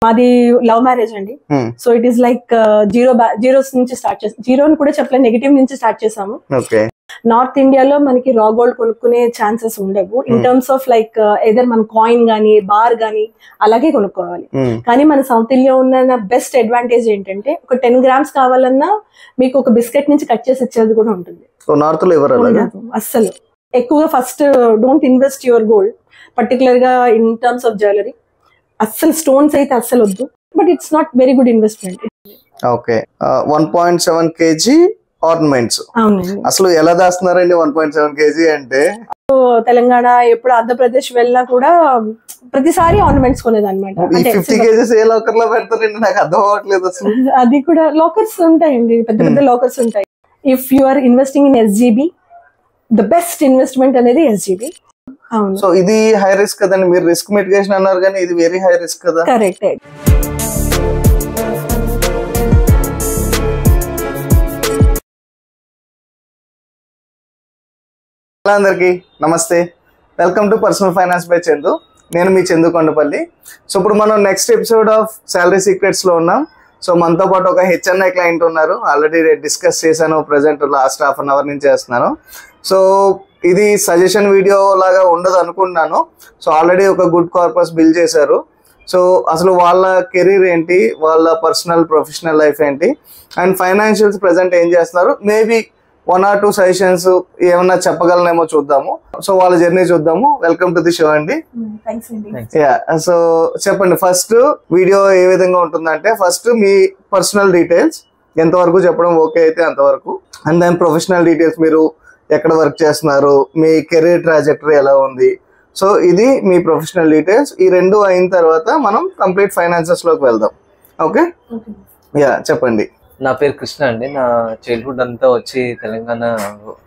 మాది love marriage అండి. So it is like zeros నుంచి స్టార్ట్ చేసాం. జీరో అని కూడా చెప్పలేదు, నెగిటివ్ నుంచి స్టార్ట్ చేసాము. నార్త్ ఇండియాలో మనకి రా గోల్డ్ కొనుక్కునే ఛాన్సెస్ ఉండవు in terms of like either మన కాయిన్ గానీ బార్ గానీ అలాగే కొనుక్కోవాలి. కానీ మన సౌత్ ఇండియా ఉన్న బెస్ట్ అడ్వాంటేజ్ ఏంటంటే ఒక 10 grams కావాలన్నా మీకు ఒక బిస్కెట్ నుంచి కట్ చేసి ఇచ్చేది కూడా ఉంటుంది. అస్సలు ఎక్కువగా first don't invest your gold particular గా ఇన్ టర్మ్స్ ఆఫ్ జ్యువెలరీ. అస్సలు స్టోన్స్ అయితే అస్సలు వద్దు, but it's not very good investment. Okay, 1.7 kg ornaments అసలు ఎలా దాస్తున్నారండి? 1.7 kg అంటే తెలంగాణ ఎప్పుడు ఆంధ్రప్రదేశ్ వెళ్ళినా కూడా ప్రతిసారి ఆర్నమెంట్స్ కొనేది అనమాట. 50 kgs ఏ లాకర్ లో పెడతారండి? నాకు అర్థం అవ్వట్లేదు అసలు. అది కూడా లాకర్స్ ఉంటాయండి, పెద్ద పెద్ద లాకర్స్ ఉంటాయి. If you are investing in SGB, the best investment అనేది SGB. సో ఇది హై రిస్క్ కదండి, మీరు రిస్క్ మిటిగేషన్ అన్నారు కానీ ఇది వెరీ హై రిస్క్ కదా. కరెక్ట్. అందరికి నమస్తే, welcome to personal finance by Chandu. నేను మీ చందు కొండపల్లి. సో ఇప్పుడు మనం next episode of salary secrets లో ఉన్నాం. సో మనతో పాటు ఒక HNI క్లయింట్ ఉన్నారు, ఆల్రెడీ డిస్కస్ చేశాను, present last half an hour నుంచి చేస్తున్నాను. సో ఇది సజెషన్ వీడియో లాగా ఉండదు అనుకుంటున్నాను. సో ఆల్రెడీ ఒక గుడ్ కార్పస్ బిల్డ్ చేశారు. సో అసలు వాళ్ళ కెరీర్ ఏంటి, వాళ్ళ పర్సనల్ ప్రొఫెషనల్ లైఫ్ ఏంటి, అండ్ ఫైనాన్షియల్స్ ప్రజెంట్ ఏం చేస్తున్నారు, మేబీ 1 or 2 సజెషన్స్ ఏమన్నా చెప్పగలనేమో చూద్దాము. సో వాళ్ళ జర్నీ చూద్దాము. వెల్కమ్ టు ది షో అండి. సో చెప్పండి, ఫస్ట్ వీడియో ఏ విధంగా ఉంటుందంటే, ఫస్ట్ మీ పర్సనల్ డీటెయిల్స్ ఎంతవరకు చెప్పడం ఓకే అయితే అంతవరకు, అండ్ దెన్ ప్రొఫెషనల్ డీటెయిల్స్, మీరు ఎక్కడ వర్క్ చేస్తున్నారు, మీ కెరీర్ ట్రాజెక్టరీ ఎలా ఉంది. సో ఇది మీ ప్రొఫెషనల్ డీటెయిల్స్. ఈ రెండు అయిన తర్వాత మనం కంప్లీట్ ఫైనాన్సెస్ లోకి వెళ్దాం. ఓకే, యా చెప్పండి. నా పేరు కృష్ణ అండి. నా చైల్డ్హుడ్ అంతా వచ్చి తెలంగాణ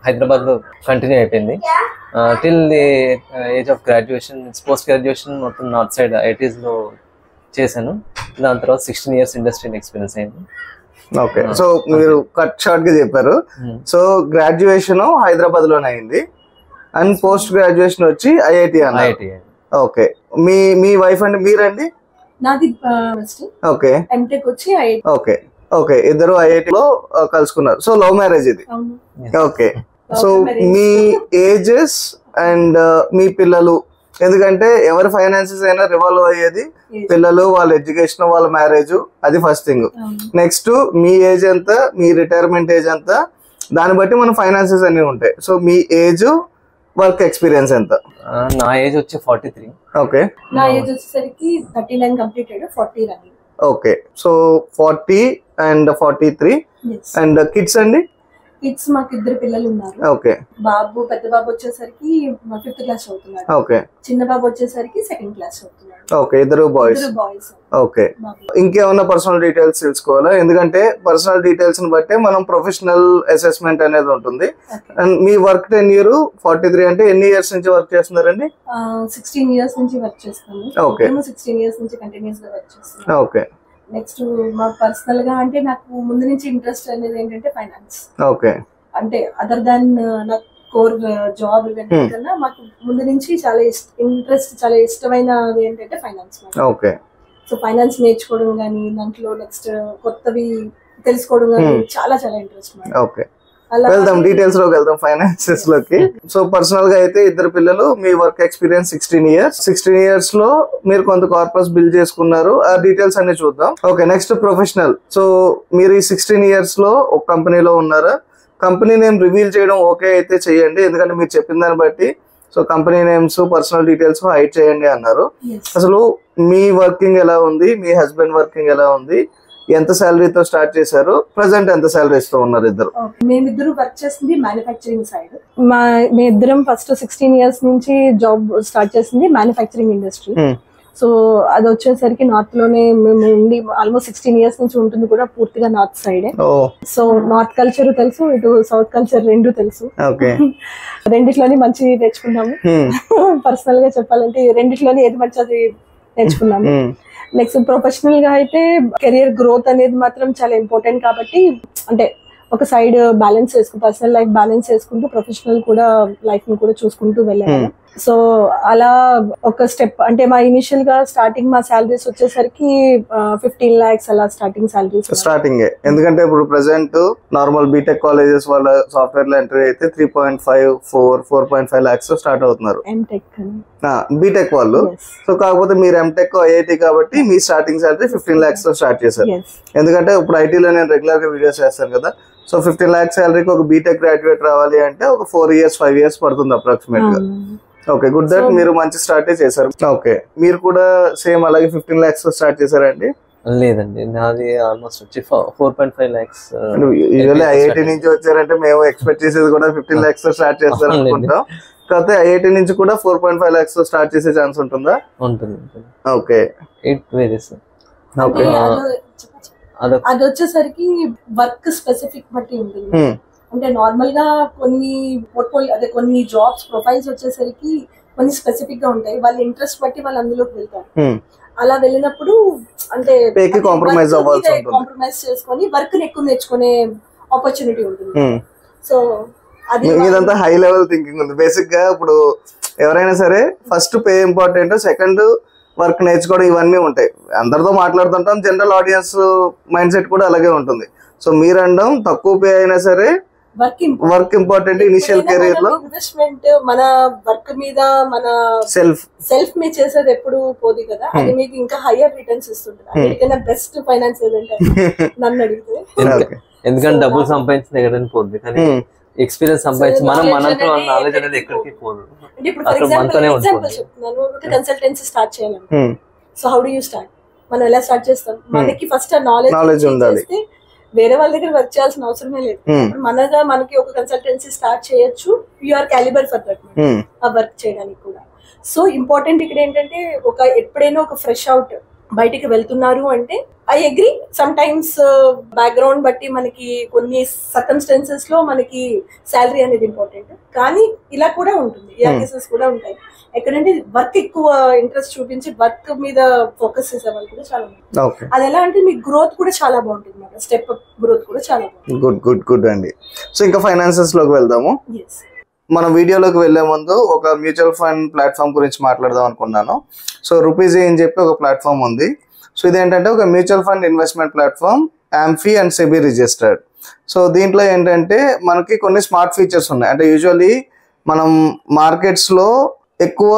హైదరాబాద్ లో కంటిన్యూ అయిపోయింది till the age of graduation. Post graduation మొత్తం నార్త్ సైడ్ IITs లో చేశాను. దాని తర్వాత 16 years ఇండస్ట్రియల్ ఎక్స్పీరియన్స్ అయింది. ఓకే, సో మీరు కట్ షార్ట్ గా చెప్పారు. సో గ్రాడ్యుయేషన్ హైదరాబాద్ లోనే అయింది, అండ్ పోస్ట్ గ్రాడ్యుయేషన్ వచ్చి IIT అన్నారు. ఓకే, మీ వైఫ్ అండి, మీరండి? నాది ఓకే, ఎంటెక్ వచ్చి ఓకే ఓకే, ఇద్దరు IIT లో కలుసుకున్నారు. సో లవ్ మ్యారేజ్ ఇది. ఓకే, సో మీ ఏజెస్ అండ్ మీ పిల్లలు, ఎందుకంటే ఎవరి ఫైనాన్సెస్ అయినా రివాల్వ్ అయ్యేది పిల్లలు, వాళ్ళ ఎడ్యుకేషన్, వాళ్ళ మ్యారేజ్, అది ఫస్ట్ థింగ్. నెక్స్ట్ మీ ఏజ్ ఎంత, మీ రిటైర్మెంట్ ఏజ్ ఎంత, దాన్ని బట్టి మన ఫైనాన్సెస్ అన్ని ఉంటాయి. సో మీ ఏజ్, వర్క్ ఎక్స్పీరియన్స్ ఎంత? నా ఏజ్ వచ్చి 43. ఓకే, నా ఏజ్ వచ్చేసరికి 39 completed, 40 running. Okay, so 40 and 43. And kids అండి? కిడ్స్ మాకు ఇద్దరు పిల్లలు ఉన్నారు. ఓకే, బాబు, పెద్ద బాబు వచ్చేసరికి 5th క్లాస్ చదువుతున్నాడు. ఓకే, చిన్న బాబు వచ్చేసరికి 2nd క్లాస్ చదువుతున్నాడు. ఓకే, ఇద్దరు బాయ్స్. ఓకే, ఇంకేమన్నా పర్సనల్ డీటెయిల్స్ తెలుసుకోవాలా? ఎందుకంటే పర్సనల్ డీటెయిల్స్ ని బట్టే మనం ప్రొఫెషనల్ అసెస్మెంట్ అనేది ఉంటుంది. అండ్ మీ వర్క్ టెన్యూర్ 43 అంటే ఎన్ని ఇయర్స్ నుంచి వర్క్ చేస్తున్నారండి? 16 years నుంచి వర్క్ చేస్తాను. ఓకే, 16 years నుంచి కంటిన్యూస్ గా వర్క్ చేస్తాను. ఓకే, నెక్స్ట్ మా పర్సనల్ గా అంటే నాకు ముందు నుంచి ఇంట్రెస్ట్ అనేది ఏంటంటే ఫైనాన్స్. ఓకే, అంటే అదర్ దాన్ నాకు కోర్ జాబ్ ఇవన్నీ కన్నా మాకు ముందు నుంచి చాలా ఇంట్రెస్ట్, చాలా ఇష్టమైనది ఏంటంటే ఫైనాన్స్. ఓకే, సో ఫైనాన్స్ నేర్చుకోవడం కానీ, దాంట్లో నెక్స్ట్ కొత్తవి తెలుసుకోవడం కానీ చాలా చాలా ఇంట్రెస్ట్. ఓకే, వెళ్దాం డీటెయిల్స్ లోకి వెళ్దాం, ఫైనాన్సెస్ లోకి. సో పర్సనల్ గా అయితే ఇద్దరు పిల్లలు, మీ వర్క్ ఎక్స్పీరియన్స్ 16 years లో మీరు కొంత కార్పస్ బిల్డ్ చేసుకున్నారు. ఆ డీటెయిల్స్ అన్ని చూద్దాం. Okay, next professional. సో మీరు ఈ 16 years లో ఒక కంపెనీలో ఉన్నారా? కంపెనీ నేమ్ రివీల్ చేయడం ఓకే అయితే చెయ్యండి, ఎందుకంటే మీరు చెప్పిన దాన్ని బట్టి. So company names, personal details hide చేయండి అన్నారు. అసలు మీ వర్కింగ్ ఎలా ఉంది, మీ హస్బెండ్ వర్కింగ్ ఎలా ఉంది, ఎంత సాలరీతో స్టార్ట్ చేశారు, ప్రెసెంట్ ఎంత సాలరీస్ తో ఉన్నారు ఇద్దరు? మేమిద్దరు వర్క్ చేసింది మ్యానుఫ్యాక్చరింగ్ సైడ్. మేమిద్దరం ఫస్ట్ 16 years నుంచి జాబ్ స్టార్ట్ చేసింది మ్యానుఫ్యాక్చరింగ్ ఇండస్ట్రీ. సో అది వచ్చేసరికి నార్త్ లోనే మేము ఉండి ఆల్మోస్ట్ 16 years నుంచి ఉంటుంది కూడా పూర్తిగా నార్త్ సైడే. సో నార్త్ కల్చర్ తెలుసు, ఇటు సౌత్ కల్చర్ రెండు తెలుసు. రెండిట్లోని మంచి నేర్చుకున్నాము. పర్సనల్ గా చెప్పాలంటే రెండిట్లోని ఏది మంచిది నేర్చుకున్నాము. నెక్స్ట్ ప్రొఫెషనల్ గా అయితే కెరియర్ గ్రోత్ అనేది మాత్రం చాలా ఇంపార్టెంట్ కాబట్టి, అంటే ఒక సైడ్ బ్యాలెన్స్ చేసుకుంటూ, పర్సనల్ లైఫ్ బ్యాలెన్స్ చేసుకుంటూ ప్రొఫెషనల్ కూడా లైఫ్ ని కూడా చూసుకుంటూ వెళ్ళాము. సో అలా ఒక స్టెప్ అంటే మా ఇనిషియల్ గా స్టార్టింగ్ మా సాలరీస్ వచ్చేసరికి 15 lakhs అలా స్టార్టింగ్ సాలరీస్. స్టార్టింగ్ ఎందుకంటే ఇప్పుడు ప్రెసెంట్ నార్మల్ బీటెక్ కాలేజెస్ వాళ్ళ సాఫ్ట్వేర్ లో ఎంట్రీ అయితే 3.5 4.5 lakhs స్టార్ట్ అవుతున్నారు బీటెక్ వాళ్ళు. సో కాకపోతే మీరు ఎంటెక్ ఐఐటి కాబట్టి మీ స్టార్టింగ్ సాలరీ 15 lakhs తో స్టార్ట్ చేశారు. ఎందుకంటే ఇప్పుడు ఐటీలో నేను రెగ్యులర్ గా వీడియోస్ చేస్తాను కదా, సో 15 lakhs సాలరీకి ఒక బీటెక్ గ్రాడ్యుయేట్ రావాలి అంటే ఒక 4 years 5 years పడుతుంది అప్రాక్సిమేట్ గా. ఓకే, గుడ్ దట్ మీరు మంచి స్టార్ట్ చేశారు. ఓకే, మీరు కూడా సేమ్ అలాగే 15 lakhs స్టార్ట్ చేశారండి? లేదండి, నాది ఆల్మోస్ట్ వచ్చి 4.5 lakhs. యూజువల్లీ ఐఐటి నుంచి వచ్చారంటే మేము ఎక్స్పెక్ట్ చేసేది కూడా 15 lakhs స్టార్ట్ చేస్తారు అనుకుంటాం. కాకపోతే ఐఐటి నుంచి కూడా 4.5 lakhs స్టార్ట్ చేసే ఛాన్స్ ఉంటుందా? ఉంటుంది. Okay, it varies. ఓకే, అది వచ్చేసరికి వర్క్ స్పెసిఫిక్ బట్టి ఉంటుంది. అంటే నార్మల్ గా కొన్ని పోర్ట్ఫోలియో అదే కొన్ని జాబ్స్ ప్రొఫైల్స్ వచ్చేసరికి కొన్ని స్పెసిఫిక్ గా ఉంటాయి. వాళ్ళ ఇంట్రెస్ట్ బట్టి వాళ్ళు అందులోకి వెళ్తారు. అలా వెళ్ళినప్పుడు అంటే కాంప్రమైజ్ చేసుకొని వర్క్ ఎక్కువ నేర్చుకునే ఆపర్చునిటీ ఉంటుంది. సో అది ఇదంతా హై లెవెల్ థింకింగ్ ఉంది. బేసిక్ గా ఇప్పుడు ఎవరైనా సరే first pay important, second work నేర్చుకోవడం, ఇవన్నీ ఉంటాయి. అందరితో మాట్లాడుతుంటాం, జనరల్ ఆడియన్స్ మైండ్ సెట్ కూడా అలాగే ఉంటుంది. సో మీరు అనడం తక్కువ పే అయినా సరే వర్క్ ఇంపార్టెంట్ ఇనిషియల్ కెరీర్ లో. ఇన్వెస్ట్మెంట్ మన వర్క్ మీద మన సెల్ఫ్ మీద చేసేది ఎప్పుడు పోదు కదా, అది మీకు ఇంకా హైయర్ రిటర్న్స్ ఇస్తుంటుంది. అన్నిటికన్నా బెస్ట్ ఫైనాన్స్ ఏదంటే నన్ను అడిగితే, ఎందుకంటే డబ్బులు సంపాదించిన ఎక్కడైనా పోద్ది, కానీ ఎక్స్పీరియన్స్ సంపాదించి మనతో నాలెడ్జ్ అనేది ఎక్కడికి పోదు. అంటే ఇప్పుడు ఫర్ ఎగ్జాంపుల్ చెప్తున్నాను, ఒక కన్సల్టెన్సీ స్టార్ట్ చేయాలని. So how do you start? మనం ఎలా స్టార్ట్ చేస్తాం? మనకి ఫస్ట్ నాలెడ్జ్ ఉండాలి. వేరే వాళ్ళ దగ్గర వర్క్ చేయాల్సిన అవసరమే లేదు. మనకి ఒక కన్సల్టెన్సీ స్టార్ట్ చేయొచ్చు. You are calibre for that ఆ వర్క్ చేయడానికి కూడా. సో ఇంపార్టెంట్ ఇక్కడ ఏంటంటే ఎప్పుడైనా ఒక ఫ్రెష్ అవుట్ బయటికి వెళ్తున్నారు అంటే I agree, some times background బట్టి మనకి కొన్ని సర్కమ్స్టెన్సెస్ లో మనకి శాలరీ అనేది ఇంపార్టెంట్. కానీ ఇలా కూడా ఉంటుంది, ఇలా కేసెస్ కూడా ఉంటాయి ఎక్కడంటే వర్క్ ఎక్కువ ఇంట్రెస్ట్ చూపించి వర్క్ మీద ఫోకస్ చేసే వాళ్ళు కూడా చాలా ఉంటారు. అది ఎలా అంటే మీ గ్రోత్ కూడా చాలా బాగుంటుంది అన్నమాట, స్టెప్ అప్ గ్రోత్ కూడా చాలా బాగుంటుంది. గుడ్ గుడ్ గుడ్ అండి. సో ఇంకా ఫైనాన్సెస్ లోకి వెళ్దాము. మన వీడియోలోకి వెళ్లే ముందు ఒక మ్యూచువల్ ఫండ్ ప్లాట్ఫామ్ గురించి మాట్లాడదాం అనుకున్నాను. సో రూపీజీ అని చెప్పి ఒక ప్లాట్ఫామ్ ఉంది. సో ఇదేంటంటే ఒక mutual fund investment platform, AMFI and SEBI registered. So దీంట్లో ఏంటంటే మనకి కొన్ని స్మార్ట్ ఫీచర్స్ ఉన్నాయి. అంటే యూజువల్లీ మనం మార్కెట్స్ లో ఎక్కువ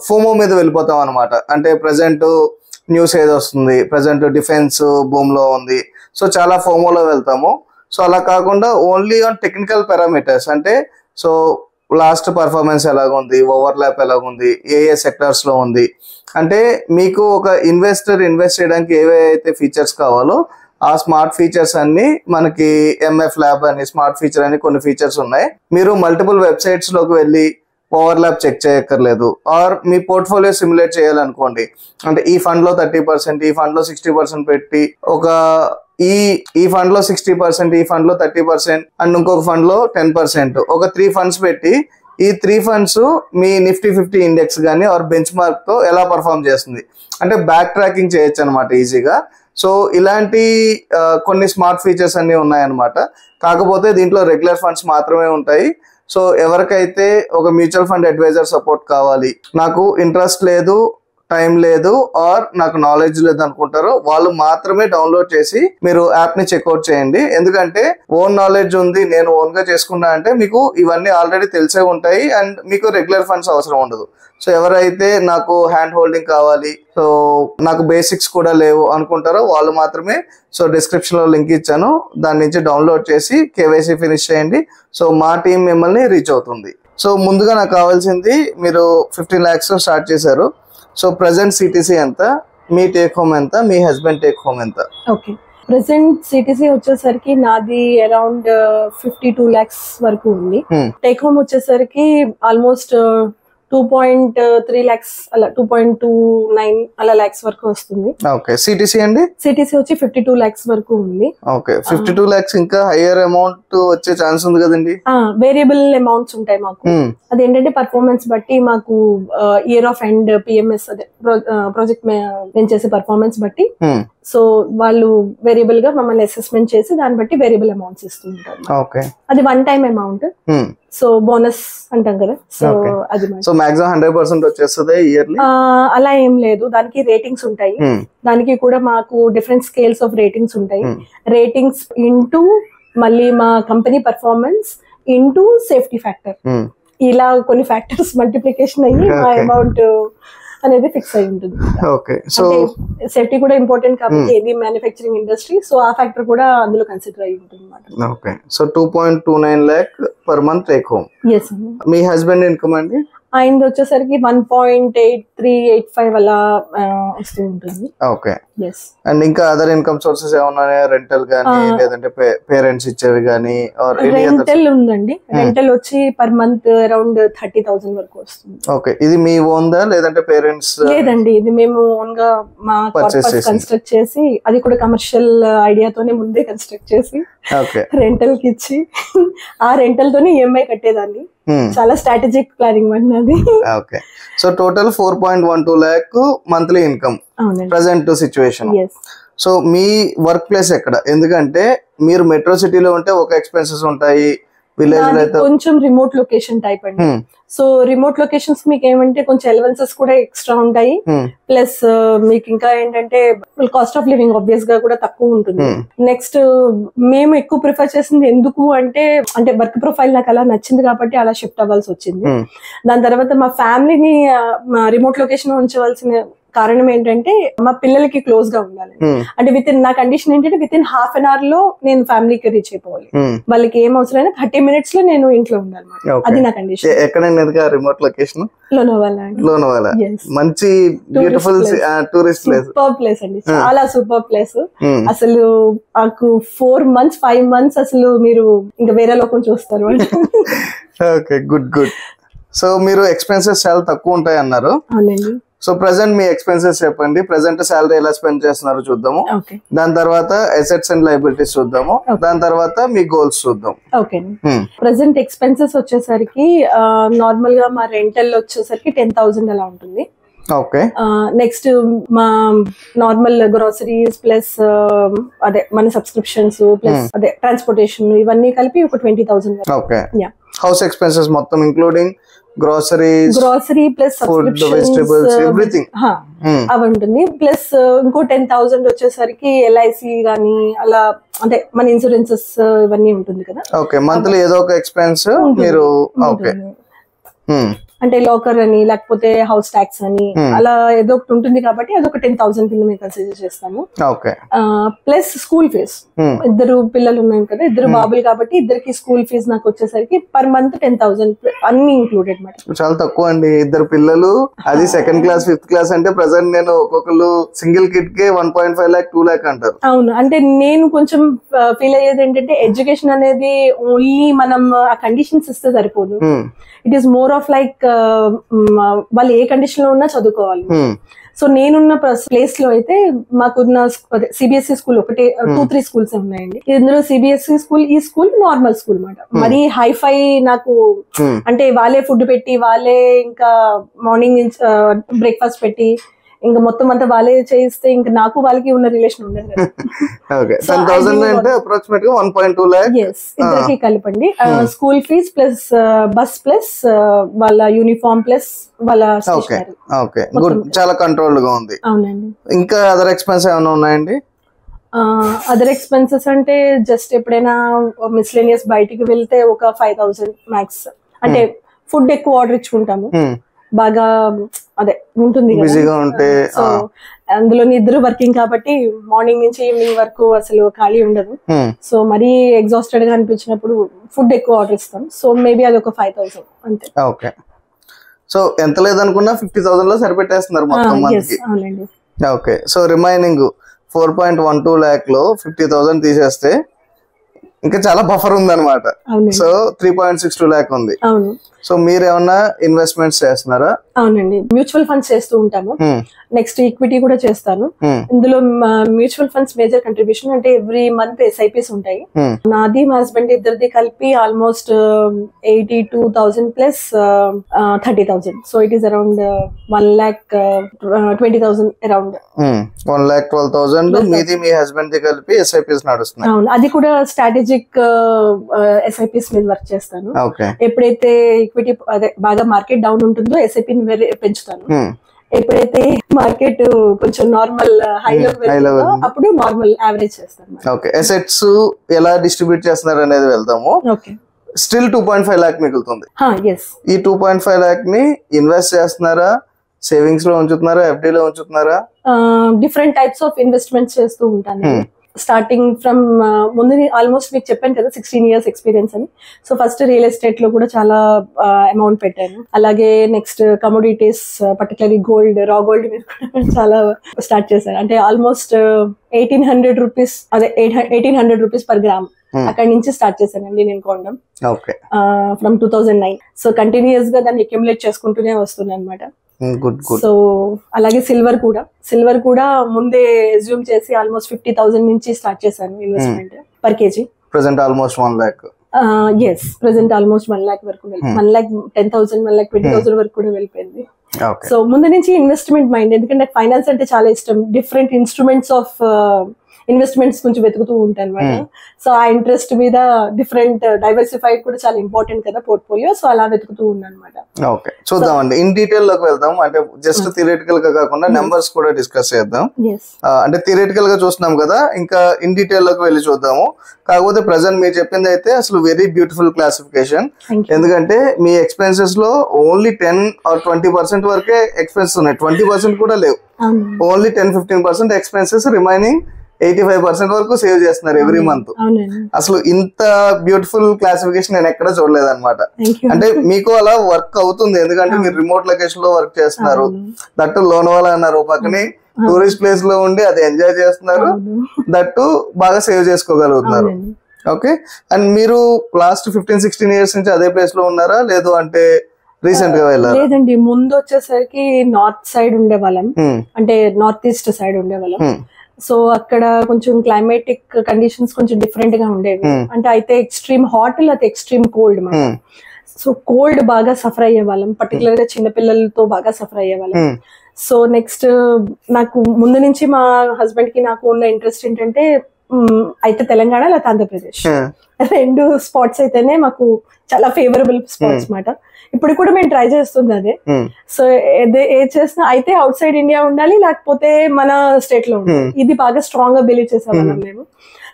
ఫోమో మీద వెళ్ళిపోతాం అనమాట. అంటే ప్రజెంట్ న్యూస్ ఏదో వస్తుంది, ప్రజెంట్ డిఫెన్స్ బూమ్ లో ఉంది, సో చాలా ఫోమోలో వెళ్తాము. సో అలా కాకుండా ఓన్లీ ఆన్ టెక్నికల్ పారామీటర్స్, అంటే సో లాస్ట్ పర్ఫార్మెన్స్ ఎలాగుంది, ఓవర్లాప్ ఎలాగుంది, ఏ సెక్టర్స్ లో ఉంది, అంటే మీకు ఒక ఇన్వెస్ట్ చేయడానికి ఏవైతే ఫీచర్స్ కావాలో ఆ స్మార్ట్ ఫీచర్స్ అన్ని మనకి MF ల్యాబ్ అని స్మార్ట్ ఫీచర్ అని కొన్ని ఫీచర్స్ ఉన్నాయి. మీరు మల్టిపుల్ వెబ్సైట్స్ లోకి వెళ్ళి ఓవర్లాప్ చెక్ చేయక్కర్లేదు. ఆర్ మీ పోర్ట్ఫోలియో సిమ్యులేట్ చేయాలనుకోండి, అంటే ఈ ఫండ్ లో 30%, ఈ ఫండ్ లో 60% పెట్టి ఈ ఫండ్ లో 60%, ఈ ఫండ్ లో 30% అండ్ ఇంకొక ఫండ్ లో 10%, ఒక 3 funds పెట్టి ఈ 3 funds మీ నిఫ్టీ 50 ఇండెక్స్ కానీ ఆర్ బెంచ్ మార్క్ తో ఎలా పర్ఫామ్ చేస్తుంది అంటే బ్యాక్ ట్రాకింగ్ చేయొచ్చు అనమాట ఈజీగా. సో ఇలాంటి కొన్ని స్మార్ట్ ఫీచర్స్ అన్ని ఉన్నాయన్నమాట. కాకపోతే దీంట్లో రెగ్యులర్ ఫండ్స్ మాత్రమే ఉంటాయి. సో ఎవరికైతే ఒక మ్యూచువల్ ఫండ్ అడ్వైజర్ సపోర్ట్ కావాలి, నాకు ఇంట్రెస్ట్ లేదు, టైం లేదు, ఆర్ నాకు నాలెడ్జ్ లేదు అనుకుంటారో వాళ్ళు మాత్రమే డౌన్లోడ్ చేసి మీరు యాప్ ని చెక్అవుట్ చేయండి. ఎందుకంటే ఓన్ నాలెడ్జ్ ఉంది, నేను ఓన్ గా చేసుకున్నా అంటే మీకు ఇవన్నీ ఆల్రెడీ తెలిసే ఉంటాయి అండ్ మీకు రెగ్యులర్ ఫండ్స్ అవసరం ఉండదు. సో ఎవరైతే నాకు హ్యాండ్ హోల్డింగ్ కావాలి, సో నాకు బేసిక్స్ కూడా లేవు అనుకుంటారో వాళ్ళు మాత్రమే, సో డిస్క్రిప్షన్ లో లింక్ ఇచ్చాను, దాని నుంచి డౌన్లోడ్ చేసి KYC ఫినిష్ చేయండి. సో మా టీం మిమ్మల్ని రీచ్ అవుతుంది. సో ముందుగా నాకు కావాల్సింది, మీరు 15 lakhs స్టార్ట్ చేశారు. సో ప్రెసెంట్ CTC ఎంత, మీ టేక్ హోమ్ ఎంత, మీ హస్బెండ్ టేక్ హోమ్ ఎంత? ఓకే, ప్రెసెంట్ CTC వచ్చేసరికి నాది అరౌండ్ 52 lakhs వరకు ఉంది. టేక్ హోమ్ వచ్చేసరికి ఆల్మోస్ట్ 2.3 lakhs అలా 2.29 అలా lakhs వరకు వస్తుంది. ఓకే, CTC అండి? CTC వచ్చి 52 lakhs వరకు ఉంది. ఓకే, 52 lakhs ఇంకా హైయర్ అమౌంట్ వచ్చే ఛాన్స్ ఉంది కదండి? వేరియబుల్ అమౌంట్స్ ఉంటాయి మాకు. అదేంటంటే పర్ఫార్మెన్స్ బట్టి మాకు ఇయర్ ఆఫ్ ఎండ్ PMS అదే ప్రాజెక్ట్ మేము చేసే పర్ఫార్మెన్స్ బట్టి సో వాళ్ళు వేరియబుల్ గా మమ్మల్ని అసెస్మెంట్ చేసి దాన్ని బట్టి వేరియబుల్ అమౌంట్స్ ఇస్తూ ఉంటారు. అది 1 time అమౌంట్. సో బోనస్ అంటాం కదా, సో అది సో మాక్సిమం 100% వచ్చేస్తుంది ఇయర్లీ. అలా ఏం లేదు, దానికి రేటింగ్స్ ఉంటాయి. దానికి కూడా మాకు డిఫరెంట్ స్కేల్స్ ఆఫ్ రేటింగ్స్ ఉంటాయి. రేటింగ్స్ ఇంటూ మళ్ళీ మా company performance into safety factor, ఇలా కొన్ని ఫ్యాక్టర్స్ మల్టిప్లికేషన్ అయ్యి మా అమౌంట్ అనేది ఫిక్స్ అయి ఉంటుంది. ఓకే, సో సేఫ్టీ కూడా ఇంపార్టెంట్ కాబట్టి ఇది మ్యానుఫ్యాక్చరింగ్ ఇండస్ట్రీ, సో ఆ ఫ్యాక్టర్ కూడా అందులో కన్సిడర్ అయి ఉంటుంది అన్నమాట. Okay, so 2.29 lakh per month take home. yes. మీ హస్బెండ్ ఇన్కమ్ అండి? ఆయనది వచ్చేసరికి 1.8385 అలా వస్తూ ఉంటుంది. Okay, yes. అండ్ ఇంకా అదర్ ఇన్కమ్ సోర్సెస్ ఏమన్నా, రెంటల్ గానీ లేదంటే పేరెంట్స్ ఇచ్చేవి గానీ? రెంటల్ ఉందండి, రెంటల్ వచ్చి పర్ మంత్ అరౌండ్ 30,000 వరకు వస్తుంది. ఓకే, ఇది మీ ఓన్దా లేదంటే పేరెంట్స్? లేదండి, ఇది మేము ఓన్ గా మా కన్స్ట్రక్ట్ చేసి, అది కూడా కమర్షియల్ ఐడియాతోనే ముందే కన్స్ట్రక్ట్ చేసి రెంటల్ కి ఇచ్చి ఆ రెంటల్ తోనే ఈఎంఐ కట్టేదాన్ని. చాలా స్ట్రాటజిక్ ప్లానింగ్ అన్నది. Okay, so total 4.12 lakh monthly income present situation. So మీ వర్క్ ప్లేస్ ఎక్కడ? ఎందుకంటే మీరు మెట్రో సిటీలో ఉంటే ఒక ఎక్స్పెన్సెస్ ఉంటాయి, విలేజ్ లో అయితే కొంచెం రిమోట్ లొకేషన్ టైప్ అండి. సో రిమోట్ లొకేషన్స్ మీకు ఏమంటే కొంచెం ఎలవెన్సెస్ కూడా ఎక్స్ట్రా ఉంటాయి, ప్లస్ మీకు ఇంకా ఏంటంటే కాస్ట్ ఆఫ్ లివింగ్ ఆబ్వియస్ గా కూడా తక్కువ ఉంటుంది. నెక్స్ట్ మేము ఎక్కువ ప్రిఫర్ చేసింది ఎందుకు అంటే వర్క్ ప్రొఫైల్ నాకు అలా నచ్చింది కాబట్టి అలా షిఫ్ట్ అవ్వాల్సి వచ్చింది. దాని తర్వాత మా ఫ్యామిలీని రిమోట్ లొకేషన్ ఉంచవలసిన కారణం ఏంటంటే మా పిల్లలకి క్లోజ్ గా ఉండాలి. అంటే నా కండిషన్ ఏంటంటే within half an hour లో నేను ఫ్యామిలీకి రీచ్ అయిపోవాలి. వాళ్ళకి ఏం అవసరం 30 minutes లో నేను ఇంట్లో ఉండాలి, అది నా కండిషన్. ఎక్కడండి రిమోట్ లొకేషన్? లోనావాలా. మంచి beautiful tourist place, super place అండి, చాలా సూపర్ ప్లేస్. అసలు నాకు 4 months 5 months అసలు మీరు ఇంకా వేరే లోకం చూస్తారు. Okay, good good. సో మీరు ఎక్స్పెన్సెస్ చాలా తక్కువ ఉంటాయి అన్నారు. అవునండి. సో ప్రెసెంట్ మీ ఎక్స్పెన్సెస్ చెప్పండి, ప్రెసెంట్ సాలరీ ఎలా స్పెండ్ చేస్తున్నారు చూద్దాము, దాని తర్వాత అసెట్స్ అండ్ లయబిలిటీస్ చూద్దాము, దాని తర్వాత మీ గోల్స్ చూద్దాం. ఓకే, ప్రెసెంట్ ఎక్స్పెన్సెస్ వచ్చేసరికి నార్మల్ గా మా రెంటల్ వచ్చేసరికి 10,000 అలా ఉంటుంది. ఓకే, నెక్స్ట్ మా నార్మల్ గ్రోసరీస్ ప్లస్ అదే మన సబ్స్క్రిప్షన్స్ ప్లస్ అదే ట్రాన్స్పోర్టేషన్ ఇవన్నీ కలిపి ఒక 20,000. ఓకే, హౌస్ ఎక్స్పెన్సెస్ మొత్తం including grocery plus food, vegetables, everything అవి ఉంటుంది. ప్లస్ ఇంకో 10,000 వచ్చేసరికి ఎల్ఐసి గానీ అలా అంటే మన ఇన్సూరెన్సెస్ ఇవన్నీ ఉంటుంది కదా. ఓకే, మంత్లీ ఏదో ఒక ఎక్స్పెన్స్ మీరు. ఓకే, అంటే లాకర్ అని లేకపోతే హౌస్ ట్యాక్స్ అని అలా ఏదో ఒకటి ఉంటుంది కాబట్టి అదొక 10,000 కింద మేము కన్సిడర్ చేస్తాము. ప్లస్ స్కూల్ ఫీజ్, 2 పిల్లలు ఉన్నాయి కదా, 2 బాబులు కాబట్టి ఇద్దరికి స్కూల్ ఫీజ్ నాకు వచ్చేసరికి పర్ మంత్ 10,000 అన్ని ఇంక్లూడెడ్ మాట. చాలా తక్కువ అండి, 2 పిల్లలు, అది 2nd class 5th class అంటే ప్రెసెంట్ నేను ఒక్కొక్కరు సింగిల్ కిడ్ కి 1.5 lakh 2 lakh అంటారు. అవును, అంటే నేను కొంచెం ఫీల్ అయ్యేది ఏంటంటే ఎడ్యుకేషన్ అనేది ఓన్లీ మనం ఆ కండిషన్స్ ఇస్తే సరిపోదు. It is more of like వాళ్ళు ఏ కండిషన్ లో ఉన్నా చదువుకోవాలి. సో నేనున్న ప్లేస్ లో అయితే మాకున్న సిబిఎస్ఈ స్కూల్ ఒకటే 2-3 స్కూల్స్ ఉన్నాయండి. ఇందులో సిబిఎస్ఈ స్కూల్, ఈ స్కూల్ నార్మల్ స్కూల్ మాట. మరి హైఫై నాకు అంటే వాళ్ళే ఫుడ్ పెట్టి వాళ్ళే ఇంకా మార్నింగ్ బ్రేక్ఫాస్ట్ పెట్టి ఇంకా మొత్తం అంతా వాళ్ళే చేయిస్తే ఇంకా నాకు వాళ్ళకి ఉన్న రిలేషన్ ఉండదు కదా. ఇద్దరికి కలిపండి school fees plus bus plus వాళ్ళ యూనిఫామ్ ప్లస్ వాళ్ళ స్టేషనరీ. చాలా కంట్రోల్డ్ గా ఉంది. అవునండి. ఇంకా అదర్ ఎక్స్పెన్సెస్ ఏమైనా ఉన్నాయండి? అదర్ ఎక్స్పెన్సెస్ అంటే జస్ట్ ఎప్పుడైనా మిస్లేనియస్ బయటికి వెళ్తే ఒక 5,000 మ్యాక్స్. అంటే ఫుడ్ ఎక్కువ ఆర్డర్ ఇచ్చుకుంటాము, బాగా అదే ఉంటుంది సో అందులో 2 వర్కింగ్ కాబట్టి మార్నింగ్ నుంచి ఈవినింగ్ వరకు అసలు ఖాళీ ఉండదు. సో మరీ ఎగ్జాస్టెడ్ గా అనిపించినప్పుడు ఫుడ్ ఎక్కువ ఆర్డర్ ఇస్తాం. సో మేబీ అది ఒక 5,000 అంతే. ఓకే, సో ఎంత లేదనుకున్నా 50,000 లో సరిపెట్టేస్తున్నారు మొత్తం మంత్కి. ఓకే, సో రిమైనింగ్ 4.12 lakh లో 50,000 తీసేస్తే ఇంకా చాలా బఫర్ ఉంది అనమాట. సో 3.62 lakh ఉంది. సో మీరు ఏమన్నా ఇన్వెస్ట్మెంట్స్ చేస్తున్నారా? అవునండి, మ్యూచువల్ ఫండ్స్ చేస్తూ ఉంటాము. నెక్స్ట్ ఈక్విటీ కూడా చేస్తాను. ఇందులో మ్యూచువల్ ఫండ్స్ మేజర్ కంట్రిబ్యూషన్ అంటే ఎవ్రీ మంత్ SIPs ఉంటాయి. నాది మా హస్బెండ్ ఇద్దరిది కలిపి almost 82,000 plus 30,000. So it is around 1,20,000 around 1,12,000 మీది మీ హస్బెండ్ ది కలిపి SIPs నడుస్తున్నాయి. అవును, అది కూడా స్ట్రాటజిక్ SIPs మీద వర్క్ చేస్తాను. ఎప్పుడైతే ఈక్విటీ అదే బాగా మార్కెట్ డౌన్ ఉంటుందో SIP పెంచుతాను. ఎప్పుడైతే మార్కెట్ కొంచెం నార్మల్ హైలో అప్పుడు నార్మల్ యావరేజ్ చేస్తాను. ఓకే, అసెట్స్ ఎలా డిస్ట్రిబ్యూట్ చేస్తున్నారు అనేది వెళ్దాము. ఓకే, స్టిల్ 2.5 lakh మిగులుతుంది. ఈ 2.5 lakh ని ఇన్వెస్ట్ చేస్తున్నారా, సేవింగ్స్ లో ఉంచుతున్నారా, FD లో ఉంచుతున్నారా? డిఫరెంట్ టైప్స్ ఆఫ్ ఇన్వెస్ట్మెంట్స్ చేస్తూ ఉంటాను. స్టార్టింగ్ ఫ్రమ్ ముందు ఆల్మోస్ట్ మీకు చెప్పాను కదా 16 years ఎక్స్పీరియన్స్ అని. సో ఫస్ట్ రియల్ ఎస్టేట్ లో కూడా చాలా అమౌంట్ పెట్టాను. అలాగే నెక్స్ట్ కమోడిటీస్ పర్టికులర్లీ గోల్డ్, రా గోల్డ్ మీద కూడా చాలా స్టార్ట్ చేశాను. అంటే ఆల్మోస్ట్ 1,800 rupees, అదే 1,800 rupees per gram అక్కడి నుంచి స్టార్ట్ చేశానండి నేను కొనడం ఫ్రమ్ 2009. సో కంటిన్యూస్ గా దాన్ని అక్యుములేట్ చేసుకుంటూనే వస్తున్నాను అనమాట. సో అలాగే సిల్వర్ కూడా ముందే అజ్యూమ్ చేసి ఆల్మోస్ట్ 50,000 నుంచి స్టార్ట్ చేశాను investment per KG. Present almost 1 lakh. Present almost 1 lakh వరకు 1,10,000 1,20,000 వరకు కూడా వెళ్ళిపోయింది. సో ముందు నుంచి ఇన్వెస్ట్మెంట్ మైండ్, ఎందుకంటే ఫైనాన్స్ అంటే చాలా ఇష్టం. డిఫరెంట్ ఇన్స్ట్రుమెంట్స్ ఆఫ్ ఇన్వెస్ట్మెంట్స్ కొంచెం వెతుకుతూ ఉంటాను అనమాట. సో ఆ ఇంట్రెస్ట్ మీద డిఫరెంట్ డైవర్సిఫైడ్ కూడా చాలా ఇంపార్టెంట్ కదా పోర్ట్ఫోలియో. సో అలా వెతుకుతూ ఉన్నాను అనమాట. ఓకే, చూద్దామండి. ఇన్ డీటెయిల్ లోకి వెళ్దాం. అంటే జస్ట్ థియరిటికల్ గా కాకుండా నెంబర్స్ కూడా డిస్కస్ చేద్దాం. అంటే థియరిటికల్ గా చూస్తున్నాం కదా, ఇంకా ఇన్ డీటెయిల్ లోకి వెళ్ళి చూద్దాము. కాకపోతే ప్రెసెంట్ మీరు చెప్పింది అయితే అసలు వెరీ బ్యూటిఫుల్ క్లాసిఫికేషన్. ఎందుకంటే మీ ఎక్స్పెన్సెస్ లో ఓన్లీ 10 or 20% వరకే ఎక్స్పెన్సెస్ ఉన్నాయి, 20% కూడా లేవు. ఓన్లీ 10-15% ఎక్స్పెన్సెస్, రిమైనింగ్ 85% వరకు సేవ్ చేస్తున్నారు ఎవ్రీ మంత్. అసలు ఇంత బ్యూటిఫుల్ క్లాసిఫికేషన్ నేను ఎక్కడ చూడలేదు అనమాట. అంటే మీకు అలా వర్క్ అవుతుంది, ఎందుకంటే మీరు రిమోట్ లొకేషన్ లో వర్క్ చేస్తున్నారు. దట్టు లోనవాలా అన్నారు పక్కనే టూరిస్ట్ ప్లేస్ లో ఉండి అది ఎంజాయ్ చేస్తున్నారు, దట్టు బాగా సేవ్ చేసుకోగలుగుతున్నారు. ఓకే, అండ్ మీరు లాస్ట్ 15-16 years నుంచి అదే ప్లేస్ లో ఉన్నారా, లేదు అంటే రీసెంట్ గా వెళ్ళారు? లేదండి, ముందు వచ్చేసరికి నార్త్ సైడ్ ఉండేవాళ్ళం, అంటే నార్త్ ఈస్ట్ సైడ్ ఉండేవాళ్ళం. సో అక్కడ కొంచెం క్లైమేటిక్ కండిషన్స్ కొంచెం డిఫరెంట్ గా ఉండేవి. అంటే అయితే ఎక్స్ట్రీమ్ హాట్ లేకపోతే ఎక్స్ట్రీమ్ కోల్డ్ మాట. సో కోల్డ్ బాగా సఫర్ అయ్యే వాళ్ళం, పర్టికులర్ గా చిన్నపిల్లలతో బాగా సఫర్ అయ్యే వాళ్ళం. సో నెక్స్ట్ నాకు ముందు నుంచి మా హస్బెండ్ కి నాకు ఉన్న ఇంట్రెస్ట్ ఏంటంటే అయితే తెలంగాణ లేకపోతే ఆంధ్రప్రదేశ్, 2 spots అయితేనే మాకు చాలా ఫేవరబుల్ స్పాట్స్ మాట. ఇప్పుడు కూడా మేము ట్రై చేస్తుంది అదే. సో ఏ చేసినా అయితే అవుట్ సైడ్ ఇండియా ఉండాలి, లేకపోతే మన స్టేట్ లో ఉండాలి. ఇది బాగా స్ట్రాంగ్ గా బిలీవ్ చేసేవాళ్ళం మేము.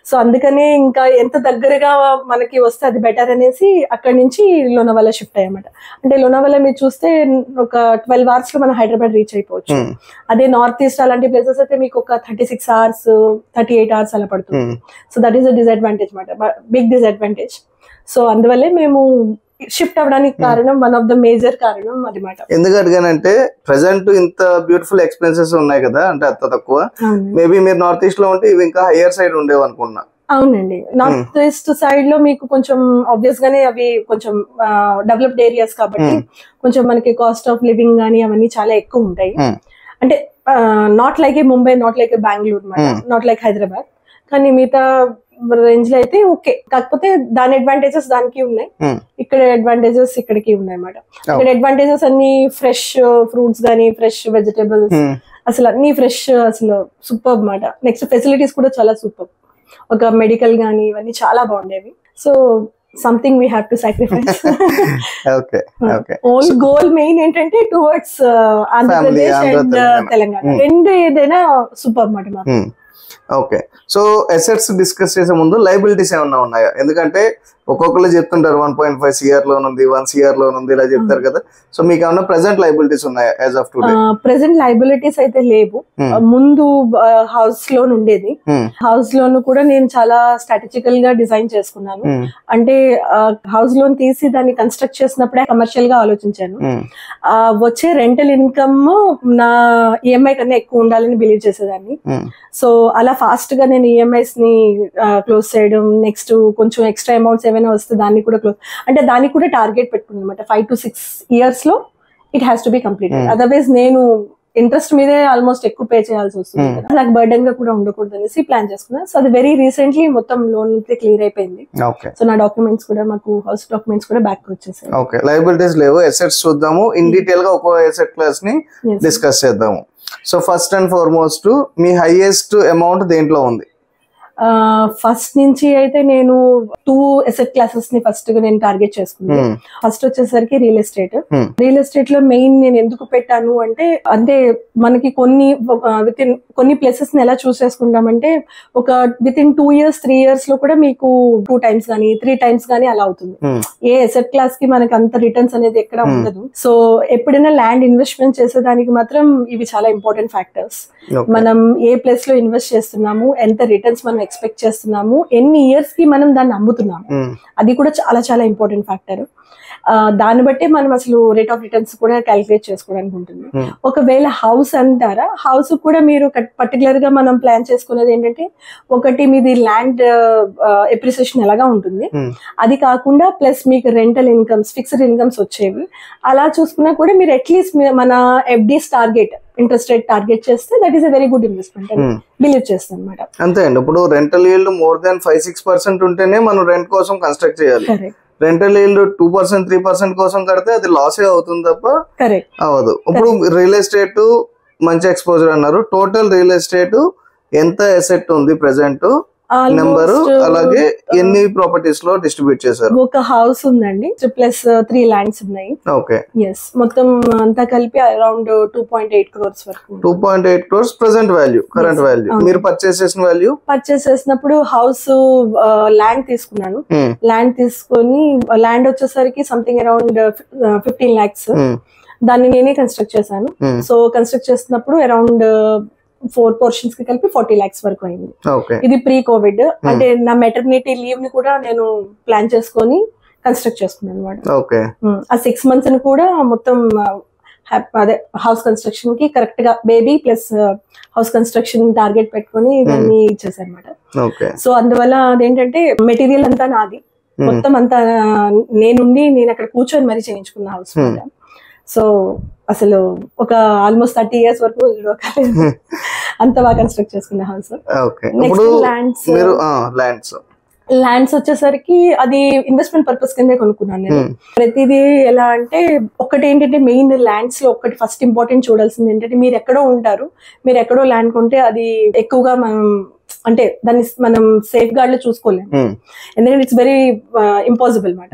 సో అందుకనే ఇంకా ఎంత దగ్గరగా మనకి వస్తే అది బెటర్ అనేసి అక్కడి నుంచి లోనావాలా షిఫ్ట్ అయ్యామాట. అంటే లోనావాలా మీరు చూస్తే ఒక 12 hours లో మనం హైదరాబాద్ రీచ్ అయిపోవచ్చు. అదే నార్త్ ఈస్ట్ అలాంటి ప్లేసెస్ అయితే మీకు ఒక 36 hours 38 hours అలా పడుతుంది. So that is a disadvantage మాట, బిగ్ డిసడ్వాంటేజ్. సో అందువల్లే మేము షిఫ్ట్ అవ్వడానికి కారణం, వన్ ఆఫ్ ద మేజర్ కారణం అది మాట. ఎందుకు అడిగానంటే ప్రెసెంట్ ఇంత బ్యూటిఫుల్ ఎక్స్పెన్సెస్ ఉన్నాయి కదా, అంటే అంత తక్కువ. మేబీ మీరు నార్త్ ఈస్ట్ లో ఉంటే ఇవి ఇంకా హైయర్ సైడ్ ఉండేవి అనుకున్నా. అవునండి, నార్త్ ఈస్ట్ సైడ్ లో మీకు కొంచెం ఆబ్వియస్ గానే అవి కొంచెం డెవలప్డ్ ఏరియాస్ కాబట్టి కొంచెం మనకి కాస్ట్ ఆఫ్ లివింగ్ గానీ అవన్నీ చాలా ఎక్కువ ఉంటాయి. అంటే not like A Mumbai, not like ఏ బెంగళూరు మాట, నాట్ లైక్ హైదరాబాద్. కానీ మిగతా రేంజ్ లో అయితే ఓకే. కాకపోతే దాని అడ్వాంటేజెస్ దానికి ఉన్నాయి, ఇక్కడ అడ్వాంటేజెస్ ఇక్కడికి ఉన్నాయి అన్నమాట. ఇక్కడ అడ్వాంటేజెస్ అన్ని ఫ్రెష్ ఫ్రూట్స్ గానీ, ఫ్రెష్ వెజిటేబుల్స్, అసలు అన్ని ఫ్రెష్, అసలు సూపర్ అన్నమాట. నెక్స్ట్ ఫెసిలిటీస్ కూడా చాలా సూపర్, ఒక మెడికల్ గానీ ఇవన్నీ చాలా బాగుండేవి. So something we have to sacrifice. Own goal main ఏంటంటే టువర్డ్స్ ఆంధ్రప్రదేశ్ అండ్ తెలంగాణ, రెండు ఏదైనా సూపర్ అన్నమాట మాకు. ఓకే, సో అసెట్స్ డిస్కస్ చేసే ముందు లయబిలిటీస్ ఏమన్నా ఉన్నాయా? ఎందుకంటే ఒక్కొక్కరు చెప్తుంటారు 1.5 CR లోన్ ఉంది, 1 CR లోన్ ఉంది, ఇలా చెప్తారు కదా. సో మీకు ఏమన్నా ప్రెసెంట్ లయబిలిటీస్ ఉన్నాయా as of today? Present liabilities అయితే లేవు. ముందు హౌస్ లోన్ ఉండేది. హౌస్ లోన్ కూడా నేను చాలా స్ట్రాటజికల్ గా డిజైన్ చేసుకున్నాను. అంటే హౌస్ లోన్ తీసి దాన్ని కన్స్ట్రక్ట్ చేసినప్పుడే కమర్షియల్ గా ఆలోచించాను. వచ్చే రెంటల్ ఇన్కమ్ నా ఈఎంఐ కన్నా ఎక్కువ ఉండాలని బిలీవ్ చేసేదాన్ని. సో అలా ఫాస్ట్ గా నేను ఈఎంఐస్ ని క్లోజ్ చేయడం, నెక్స్ట్ కొంచెం ఎక్స్ట్రా అమౌంట్స్ ఏమైనా వస్తే దాన్ని కూడా క్లోజ్, అంటే దానికి కూడా టార్గెట్ పెట్టుకున్నాను అనమాట. 5 to 6 years లో it has to be completed. Otherwise నేను ఇంట్రెస్ట్ మీదే ఆల్మోస్ట్ ఎక్కువ పే చేయాల్సి వస్తుంది కదా, నాకు బర్డెన్ గా కూడా ఉండకూడదు అనేసి ప్లాన్ చేసుకున్నాను. సో అది వెరీ రీసెంట్లీ మొత్తం లోన్ క్లియర్ అయిపోయింది. సో నా డాక్యుమెంట్స్ కూడా, మాకు హౌస్ డాక్యుమెంట్స్ కూడా బ్యాక్ వచ్చేసాయి. ఓకే, లయబిలిటీస్ లేవు. అసెట్స్ చూద్దాము, ఇన్ డీటెయిల్ గా ఒక్కో అసెట్ క్లాస్ ని డిస్కస్ చేద్దాము. So first and foremost me highest amount దేంట్లో ఉంది? ఫస్ట్ నుంచి అయితే నేను 2 అసెట్ క్లాసెస్ ని ఫస్ట్ గా నేను టార్గెట్ చేసుకున్నాను. ఫస్ట్ వచ్చేసరికి రియల్ ఎస్టేట్. రియల్ ఎస్టేట్ లో మెయిన్ నేను ఎందుకు పెట్టాను అంటే మనకి కొన్ని ప్లేసెస్ ని ఎలా చూస్ చేసుకుంటామంటే ఒక వితిన్ 2 years 3 years లో కూడా మీకు 2 times గానీ 3 times గానీ అలా అవుతుంది. ఏ అసెట్ క్లాస్ కి మనకి అంత రిటర్న్స్ అనేది ఎక్కడ ఉండదు. సో ఎప్పుడైనా ల్యాండ్ ఇన్వెస్ట్మెంట్ చేసేదానికి మాత్రం ఇవి చాలా ఇంపార్టెంట్ ఫ్యాక్టర్స్. మనం ఏ ప్లేస్ లో ఇన్వెస్ట్ చేస్తున్నాము, ఎంత రిటర్న్స్ మనం ఎక్స్పెక్ట్ చేస్తున్నాము, ఎన్ని ఇయర్స్ కి మనం దాన్ని అమ్ముతున్నాము, అది కూడా చాలా చాలా ఇంపార్టెంట్ ఫ్యాక్టర్. దాన్ని బట్టి మనం అసలు రేట్ ఆఫ్ రిటర్న్స్ కూడా క్యాలిక్యులేట్ చేసుకోవడానికి ఉంటుంది. ఒకవేళ హౌస్ అంటారా, హౌస్ కూడా మీరు పర్టికులర్ గా మనం ప్లాన్ చేసుకునేది ఏంటంటే, ఒకటి మీది ల్యాండ్ ఎప్రిసియేషన్ ఎలాగా ఉంటుంది, అది కాకుండా ప్లస్ మీకు రెంటల్ ఇన్కమ్స్, ఫిక్స్డ్ ఇన్కమ్స్ వచ్చేవి. అలా చూసుకున్నా కూడా మీరు అట్లీస్ట్ మన FDs target, interest rate target చేస్తే that is a very good investment అని బిలీవ్ చేస్తాను అనమాట. అంతే అండి. ఇప్పుడు రెంటల్ ఈల్డ్ మోర్ దాన్ 5-6% ఉంటేనే మనం రెంట్ కోసం కన్స్ట్రక్ట్ చేయాలి. రెంటల్ ఈల్డ్ 2% 3% కోసం కడితే అది లాసే అవుతుంది తప్ప అవ్వదు. ఇప్పుడు రియల్ ఎస్టేట్ మంచి ఎక్స్పోజర్ అన్నారు. టోటల్ రియల్ ఎస్టేట్ ఎంత అసెట్ ఉంది ప్రెసెంట్, నెంబరు, అలాగే ఎన్ని ప్రాపర్టీస్ లో డిస్ట్రిబ్యూట్ చేశారు? ఒక హౌస్ ఉందండి, ప్లస్ 3 ల్యాండ్స్ ఉన్నాయి. ఓకే, ఎస్, మొత్తం అంతా కలిపి అరౌండ్ 2.8 crores వరకు. 2.8 crores present value, current value. మీరు పర్చేస్ చేసిన వాల్యూ? పర్చేస్ చేసినప్పుడు హౌస్ ల్యాండ్ తీసుకున్నాను. ల్యాండ్ తీసుకొని ల్యాండ్ వచ్చేసరికి సంథింగ్ అరౌండ్ 15 lakhs. దాన్ని నేనే కన్స్ట్రక్ట్ చేశాను. సో కన్స్ట్రక్ట్ చేసినప్పుడు అరౌండ్ 4 portions కి కలిపి 40 lakhs వరకు అయింది. ఇది ప్రీ కోవిడ్, అంటే నా మెటర్నిటీ లీవ్ ని కూడా నేను ప్లాన్ చేసుకొని కన్స్ట్రక్ట్ చేసుకున్నాను అనమాట. ఆ 6 months ని కూడా మొత్తం అదే హౌస్ కన్స్ట్రక్షన్ కి కరెక్ట్ గా baby plus house construction target పెట్టుకుని దాన్ని ఇచ్చేసాను అనమాట. సో అందువల్ల అదేంటంటే మెటీరియల్ అంతా నాది, మొత్తం అంతా నేను అక్కడ కూర్చొని మరీ చేయించుకున్న హౌస్. సో అసలు ఒక ఆల్మోస్ట్ 30 years వరకు అంత బాగా కన్స్ట్రక్ట్ చేసుకున్న హౌస్. ల్యాండ్స్ వచ్చేసరికి అది ఇన్వెస్ట్మెంట్ పర్పస్ కిందే కొనుక్కున్నాను నేను. ప్రతిదీ ఎలా అంటే, ఒకటి ఏంటంటే మెయిన్ ల్యాండ్స్ లో ఒకటి ఫస్ట్ ఇంపార్టెంట్ చూడాల్సింది ఏంటంటే, మీరు ఎక్కడో ఉంటారు, మీరు ఎక్కడో ల్యాండ్ కొంటే అది ఎక్కువగా అంటే దాన్ని మనం సేఫ్ గార్డ్ లో చూసుకోలేము, ఎందుకంటే ఇట్స్ వెరీ ఇంపాసిబుల్ మాట.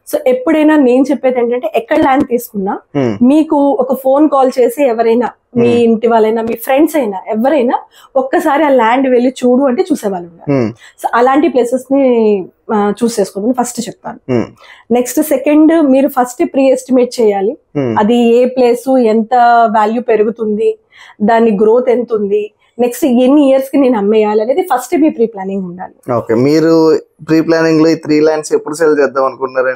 సో ఎప్పుడైనా నేను చెప్పేది ఏంటంటే, ఎక్కడ ల్యాండ్ తీసుకున్నా మీకు ఒక ఫోన్ కాల్ చేసి ఎవరైనా, మీ ఇంటి వాళ్ళైనా మీ ఫ్రెండ్స్ అయినా ఎవరైనా ఒక్కసారి ఆ ల్యాండ్ వెళ్ళి చూడు అంటే చూసేవాళ్ళు ఉన్నారు. సో అలాంటి ప్లేసెస్ ని చూస్ చేసుకోమని ఫస్ట్ చెప్తాను. నెక్స్ట్ సెకండ్, మీరు ఫస్ట్ ప్రీ ఎస్టిమేట్ చేయాలి, అది ఏ ప్లేస్, ఎంత వాల్యూ పెరుగుతుంది, దాని గ్రోత్ ఎంత ఉంది, నెక్స్ట్ ఎన్ని ఇయర్స్ కి నేను అమ్మేయాలి అనేది ఫస్ట్ మీ ప్రీ ప్లానింగ్ ఉండాలి. ఓకే, మీరు ప్రీ ప్లానింగ్ లో 3 lands ఎప్పుడు సెల్ చేద్దాం అనుకుంటున్నారు?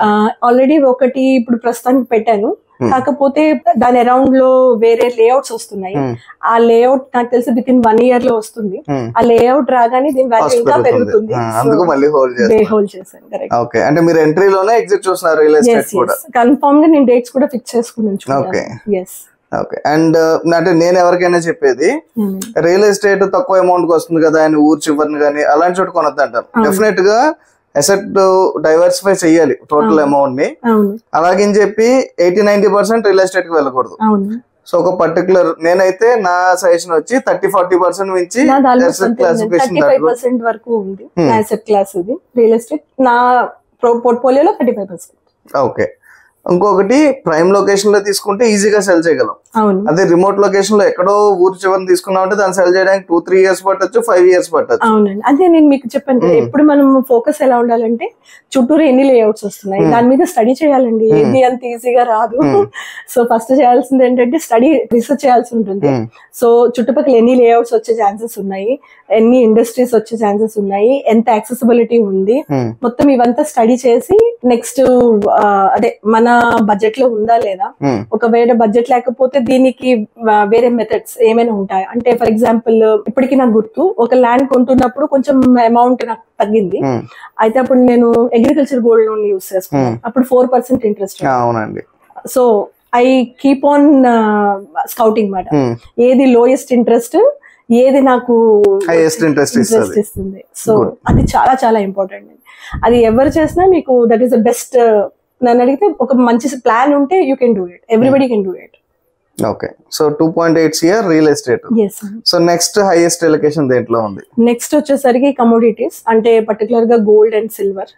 ఆల్రెడీ ఒకటి ఇప్పుడు ప్రస్తుతానికి పెట్టాను, కాకపోతే దాని అరౌండ్ లో వేరే లేఅవుట్స్ వస్తున్నాయి. ఆ లేఅవుట్ నాకు తెలిసి వితిన్ 1 year లో వస్తుంది. ఆ లేఅవుట్ రాగానే దీని వాల్యూ ఇంకా పెరుగుతుంది. అందుకు మళ్ళీ హోల్డ్ చేశాను. కరెక్ట్. ఓకే, అంటే మీరు ఎంట్రీలోనే ఎగ్జిట్ చూస్తున్నారు రియల్ ఎస్టేట్ కూడా? కన్ఫర్మ్ గా నేను డేట్స్ కూడా ఫిక్స్ చేసుకుని ఉంచుకుంటాను. ఓకే. ఓకే, అండ్ అంటే నేను ఎవరికైనా చెప్పేది, రియల్ ఎస్టేట్ తక్కువ అమౌంట్ కి వస్తుంది కదా అని ఊరు చివరిని కానీ అలాంటి చోటు కొనొద్దు అంటారు. డెఫినెట్ గా అసెట్ డైవర్సిఫై చెయ్యాలి టోటల్ అమౌంట్ ని. అలాగని చెప్పి 80-90% రియల్ ఎస్టేట్ కి వెళ్ళకూడదు. సో ఒక పర్టికులర్, నేనైతే నా సజెషన్ వచ్చి 30-40% మించి క్లాసిఫికేషన్ వరకు ఉంది అసెట్ క్లాస్. ఇది రియల్ ఎస్టేట్ నా పోర్ట్ఫోలియోలో 35%. ఓకే, ఇంకొకటి ప్రైమ్ లొకేషన్ లో తీసుకుంటే ఈజీగా సెల్ చేయగలం. అదే రిమోట్ లొకేషన్ లో ఎక్కడో ఊరు చివరిని తీసుకున్నాం అంటే దాన్ని సెల్ చేయడానికి 2-3 years పట్టొచ్చు, 5 years పట్టొచ్చు. అవునండి, అదే నేను మీకు చెప్పాను కదా, ఎప్పుడు మనం ఫోకస్ ఎలా ఉండాలంటే చుట్టూరు ఎన్ని లేఅవుట్స్ వస్తున్నాయి దాని మీద స్టడీ చేయాలండి. ఏది అంత ఈజీగా రాదు. సో ఫస్ట్ చేయాల్సింది ఏంటంటే స్టడీ, రీసెర్చ్ చేయాల్సి ఉంటుంది. సో చుట్టుపక్కల ఎన్ని లేఅవుట్స్ వచ్చే ఛాన్సెస్ ఉన్నాయి, ఎన్ని ఇండస్ట్రీస్ వచ్చే ఛాన్సెస్ ఉన్నాయి, ఎంత యాక్సెసిబిలిటీ ఉంది, మొత్తం ఇవంతా స్టడీ చేసి నెక్స్ట్ అదే మన బడ్జెట్ లో ఉందా లేదా, ఒకవేళ బడ్జెట్ లేకపోతే దీనికి వేరే మెథడ్స్ ఏమైనా ఉంటాయి అంటే ఫర్ ఎగ్జాంపుల్ ఇప్పటికీ నాకు గుర్తు ఒక ల్యాండ్ కొంటున్నప్పుడు కొంచెం అమౌంట్ నాకు తగ్గింది అయితే అప్పుడు నేను అగ్రికల్చర్ గోల్డ్ లోన్ యూస్ చేసుకున్నాను అప్పుడు 4% ఇంట్రెస్ట్ అవునండి so I keep on scouting మాట ఏది లోయెస్ట్ ఇంట్రెస్ట్ ఏది నాకు హైయెస్ట్ ఇంట్రెస్ట్ ఇస్తుంది సో అది చాలా చాలా ఇంపార్టెంట్ అది ఎవరు చేసినా మీకు దట్ ఈస్ ద బెస్ట్ నన్ను అడిగితే ఒక మంచి ప్లాన్ ఉంటే you can do it everybody can do it okay so 2.8 CR real estate so next highest allocation దేంట్లో ఉంది నెక్స్ట్ వచ్చేసరికి కమోడిటీస్ అంటే పర్టికులర్ గా గోల్డ్ అండ్ సిల్వర్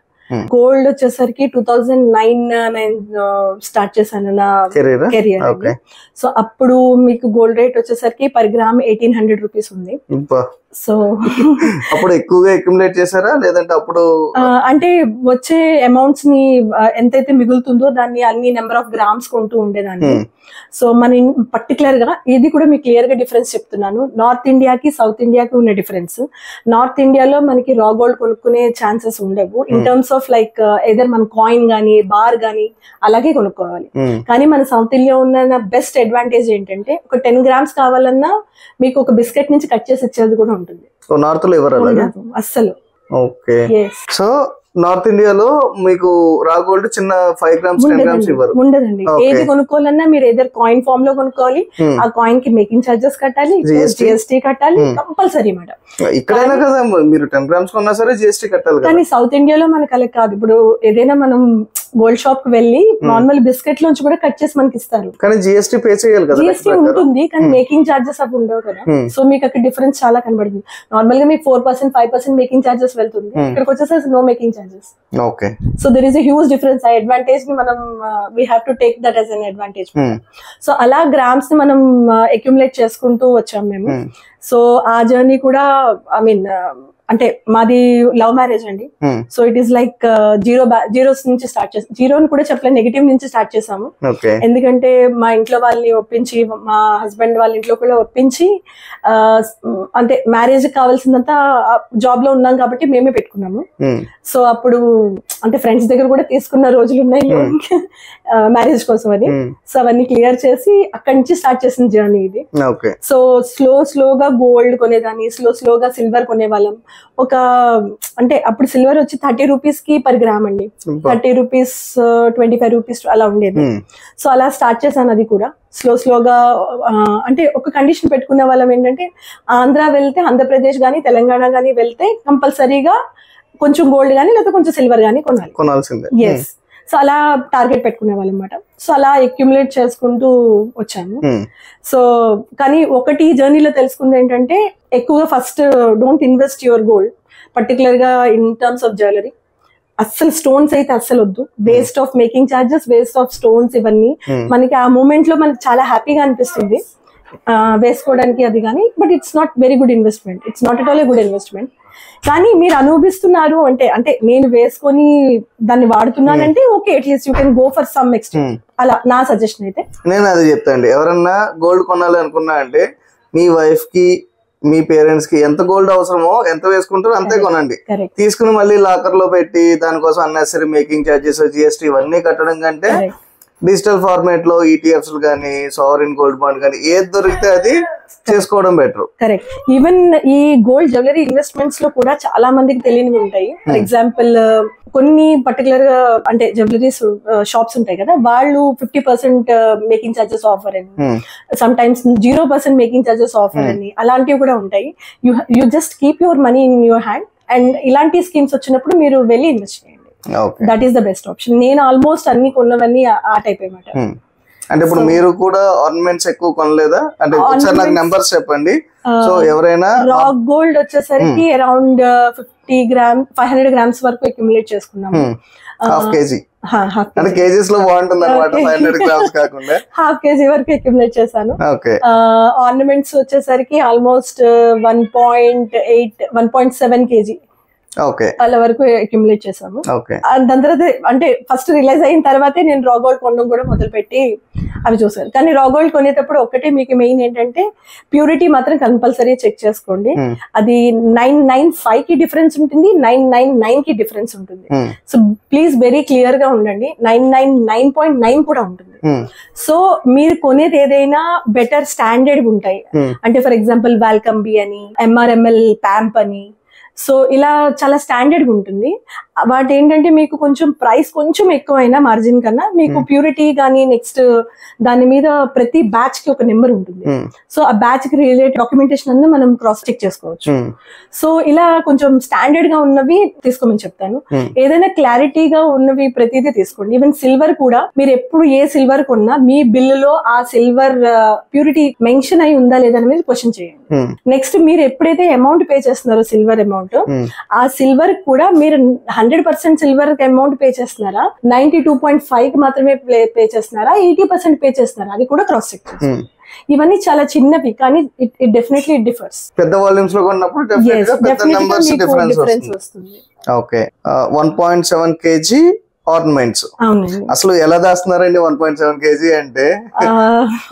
గోల్డ్ వచ్చేసరికి 2009 స్టార్ట్ చేశాను నా కెరియర్ సో అప్పుడు మీకు గోల్డ్ రేట్ వచ్చేసరికి పర్ గ్రామ్ 1800 రూపీస్ ఉంది సో అప్పుడు ఎక్కువగా అక్యుములేట్ చేశారా లేదంటే అప్పుడు అంటే వచ్చే అమౌంట్స్ ని ఎంతైతే మిగులుతుందో దాన్ని అన్ని నెంబర్ ఆఫ్ గ్రామ్స్ కొంటూ ఉండేదాన్ని సో మన పర్టికులర్ గా ఇది కూడా మీకు క్లియర్ గా డిఫరెన్స్ చెప్తున్నాను నార్త్ ఇండియాకి సౌత్ ఇండియాకి ఉన్న డిఫరెన్స్ నార్త్ ఇండియాలో మనకి రా గోల్డ్ కొనుక్కునే ఛాన్సెస్ ఉండవు in terms of like either మన కాయిన్ గానీ బార్ గానీ అలాగే కొనుక్కోవాలి కానీ మన సౌత్ ఇండియా ఉన్న బెస్ట్ అడ్వాంటేజ్ ఏంటంటే ఒక 10 గ్రామ్స్ కావాలన్నా మీకు ఒక బిస్కెట్ నుంచి కట్ చేసి ఇచ్చేది కూడా ఉంటుంది నార్త్ లో ఎవరు అస్సలు ఓకే సో నార్త్ ఇండియాలో మీకు రా గోల్డ్ చిన్న 5 గ్రామ్స్ 10 గ్రామ్స్ ఇవ్వరు ఉండదండి ఏది కొనుక్కోవాలన్నా మీరు ఏదర్ కాయిన్ ఫామ్ లో కొనుక్కోవాలి ఆ కాయిన్ కి మేకింగ్ చార్జెస్ కట్టాలి జిఎస్టీ కట్టాలి కంపల్సరీ మేడం ఇక్కడైనా కదా మీరు 10 గ్రామ్స్ కొన్నా సరే జిఎస్టీ కట్టాలి కానీ సౌత్ ఇండియాలో మనకి అలా కాదు ఇప్పుడు ఏదైనా మనం గోల్డ్ షాప్ కి వెళ్ళి నార్మల్ బిస్కెట్ లోంచి కూడా కట్ చేసి మనకి ఇస్తారు కానీ జిఎస్టీ పే చేయాలి కదా జిఎస్టీ ఉంటుంది కానీ మేకింగ్ చార్జెస్ అవి ఉండవు కదా సో మీకు అక్కడ డిఫరెన్స్ చాలా కనబడుతుంది నార్మల్ గా మీకు 4% 5% మేకింగ్ చార్జెస్ వెళ్తుంది ఇక్కడికి వచ్చేసరికి no making charges okay so there is a huge difference ఆ అడ్వాంటేజ్ ని మనం we have to take that as an advantage so అలా గ్రామ్స్ ని మనం అక్యుములేట్ చేసుకుంటూ వచ్చాం మేము సో ఆ జర్నీ కూడా ఐ మీన్ అంటే మాది లవ్ మ్యారేజ్ అండి so it is like zeros నుంచి స్టార్ట్ చేసాం జీరో అని కూడా చెప్పలేదు నెగిటివ్ నుంచి స్టార్ట్ చేసాము ఎందుకంటే మా ఇంట్లో వాళ్ళని ఒప్పించి మా హస్బెండ్ వాళ్ళ ఇంట్లో కూడా ఒప్పించి అంటే మ్యారేజ్ కావాల్సిందంతా జాబ్ లో ఉన్నాం కాబట్టి మేమే పెట్టుకున్నాము సో అప్పుడు అంటే ఫ్రెండ్స్ దగ్గర కూడా తీసుకున్న రోజులు ఉన్నాయి మ్యారేజ్ కోసం అని సో అవన్నీ క్లియర్ చేసి అక్కడి నుంచి స్టార్ట్ చేసిన జర్నీ ఇది సో స్లోగా గోల్డ్ కొనేదాన్ని స్లోగా సిల్వర్ కొనేవాళ్ళం ఒక అంటే అప్పుడు సిల్వర్ వచ్చి 30 రూపీస్ కి పర్ గ్రామ్ అండి 30 రూపీస్ 25 రూపీస్ అలా ఉండేది సో అలా స్టార్ట్ చేశాను అది కూడా స్లోగా అంటే ఒక కండిషన్ పెట్టుకునే వాళ్ళం ఏంటంటే ఆంధ్ర వెళ్తే ఆంధ్రప్రదేశ్ గానీ తెలంగాణ గానీ వెళ్తే కంపల్సరీగా కొంచెం గోల్డ్ గానీ లేదా కొంచెం సిల్వర్ గానీ కొనాల్సిందే ఎస్ సో అలా టార్గెట్ పెట్టుకునే వాళ్ళం అనమాట సో అలా అక్యుములేట్ చేసుకుంటూ వచ్చాము సో కానీ ఒకటి జర్నీలో తెలుసుకుంది ఏంటంటే ఎక్కువగా first don't invest your gold particular గా ఇన్ టర్మ్స్ ఆఫ్ జ్యువెలరీ అస్సలు స్టోన్స్ అయితే అస్సలు వద్దు waste of making charges waste of stones ఇవన్నీ మనకి ఆ మూమెంట్ లో మనకి చాలా హ్యాపీగా అనిపిస్తుంది వేసుకోవడానికి అది కానీ but it's not very good investment it's not at all a good investment కానీ మీరు అనుభవిస్తున్నారు అంటే నేను వేసుకొని దాన్ని వాడుతున్నానంటే okay at least you can go for some extent అలా నా సజెషన్ అయితే నేను అదే చెప్తాను ఎవరన్నా గోల్డ్ కొనాలి అనుకున్నా అంటే మీ వైఫ్ కి మీ పేరెంట్స్ కి ఎంత గోల్డ్ అవసరమో ఎంత వేసుకుంటారో అంతే కొనండి తీసుకుని మళ్ళీ లాకర్ లో పెట్టి దానికోసం అన్నెసరీ మేకింగ్ చార్జెస్ జిఎస్టీ ఇవన్నీ కట్టడం కంటే డిజిటల్ ఫార్మేట్ లో ఈటీఎఫ్స్ కానీ సావరిన్ గోల్డ్ బాండ్ కానీ ఏది దొరికితే అది చేసుకోవడం బెటర్ కరెక్ట్ ఈవెన్ ఈ గోల్డ్ జ్యువెలరీ ఇన్వెస్ట్మెంట్స్ లో కూడా చాలా మందికి తెలియనివి ఉంటాయి ఫర్ ఎగ్జాంపుల్ కొన్ని పర్టికులర్ గా అంటే జ్యువెలరీ షాప్స్ ఉంటాయి కదా వాళ్ళు 50% మేకింగ్ చార్జెస్ ఆఫర్ అని some times 0% making charges offer అని అలాంటివి కూడా ఉంటాయి you just keep your money in your hand and ఇలాంటి స్కీమ్స్ వచ్చినప్పుడు మీరు వెళ్ళి ఇన్వెస్ట్ చేయండి that is the best option నేను ఆల్మోస్ట్ అన్ని కొన్నవన్నీ ఆ టైప్ అన్నమాట అంటే ఇప్పుడు మీరు కూడా ఆర్నమెంట్స్ ఎక్కువ కొనలేదా అంటే ఒకసారి నాకు నెంబర్స్ చెప్పండి సో ఎవరైనా రాక్ గోల్డ్ వచ్చేసరికి అరౌండ్ 500 గ్రామ్స్ వరకు అక్యుములేట్ చేసుకున్నాము హాఫ్ కేజీ అంటే కేజీస్ లో బాగుంటుంది అనమాట 500 గ్రామ్స్ కాకుండా హాఫ్ కేజీ వరకు అక్యుములేట్ చేశాను ఆర్నమెంట్స్ వచ్చేసరికి ఆల్మోస్ట్ 1.7 కేజీ ఓకే వాళ్ళ వరకు అక్యుములేట్ చేసాము. ఓకే దాని తర్వాత అంటే ఫస్ట్ రిలైజ్ అయిన తర్వాతే నేను రా గోల్డ్ కొనడం కూడా మొదలుపెట్టి అవి చూసాను. కానీ రా గోల్డ్ కొనేటప్పుడు ఒకటే మీకు మెయిన్ ఏంటంటే ప్యూరిటీ మాత్రం కంపల్సరీ చెక్ చేసుకోండి. అది 995 కి డిఫరెన్స్ ఉంటుంది, 999 కి డిఫరెన్స్ ఉంటుంది. సో ప్లీజ్ వెరీ క్లియర్ గా ఉండండి. 999.9 కూడా ఉంటుంది. సో మీరు కొనేది ఏదైనా బెటర్ స్టాండర్డ్ ఉంటాయి. అంటే ఫర్ ఎగ్జాంపుల్ వాల్కంబీ అని, MRML ప్యాంప్ అని, సో ఇలా చాలా స్టాండర్డ్ ఉంటుంది. వాటి ఏంటంటే మీకు కొంచెం ప్రైస్ కొంచెం ఎక్కువైనా మార్జిన్ కన్నా మీకు ప్యూరిటీ కానీ నెక్స్ట్ దాని మీద ప్రతి బ్యాచ్ కి ఒక నెంబర్ ఉంటుంది. సో ఆ బ్యాచ్ కి రిలేటెడ్ డాక్యుమెంటేషన్ అన్న మనం క్రాస్ చెక్ చేసుకోవచ్చు. సో ఇలా కొంచెం స్టాండర్డ్ గా ఉన్నవి తీసుకోమని చెప్తాను. ఏదైనా క్లారిటీగా ఉన్నవి ప్రతిదీ తీసుకోండి. ఈవెన్ సిల్వర్ కూడా మీరు ఎప్పుడు ఏ సిల్వర్ కొన్నా మీ బిల్లులో ఆ సిల్వర్ ప్యూరిటీ మెన్షన్ అయి ఉందా లేదా అనేది క్వశ్చన్ చేయండి. నెక్స్ట్ మీరు ఎప్పుడైతే అమౌంట్ పే చేస్తున్నారో సిల్వర్ అమౌంట్, ఆ సిల్వర్ కూడా మీరు 100% సిల్వర్ అమౌంట్ పే చేస్తున్నారా, 92.5 కి మాత్రమే పే చేస్తున్నారా, 80% పే చేస్తున్నారా, అది కూడా క్రాస్ చెక్ చేస్తారు. ఇవన్నీ చాలా చిన్నవి కానీ ఇట్ డెఫినెట్లీ డిఫర్స్. పెద్ద వాల్యూమ్స్ లో కొన్నప్పుడు పెద్ద నంబర్స్ డిఫరెన్స్ వస్తుంది. ఓకే 1.7 kg ఆర్నమెంట్స్ అసలు ఎలా దాస్తున్నారండి? 1.7 kg అంటే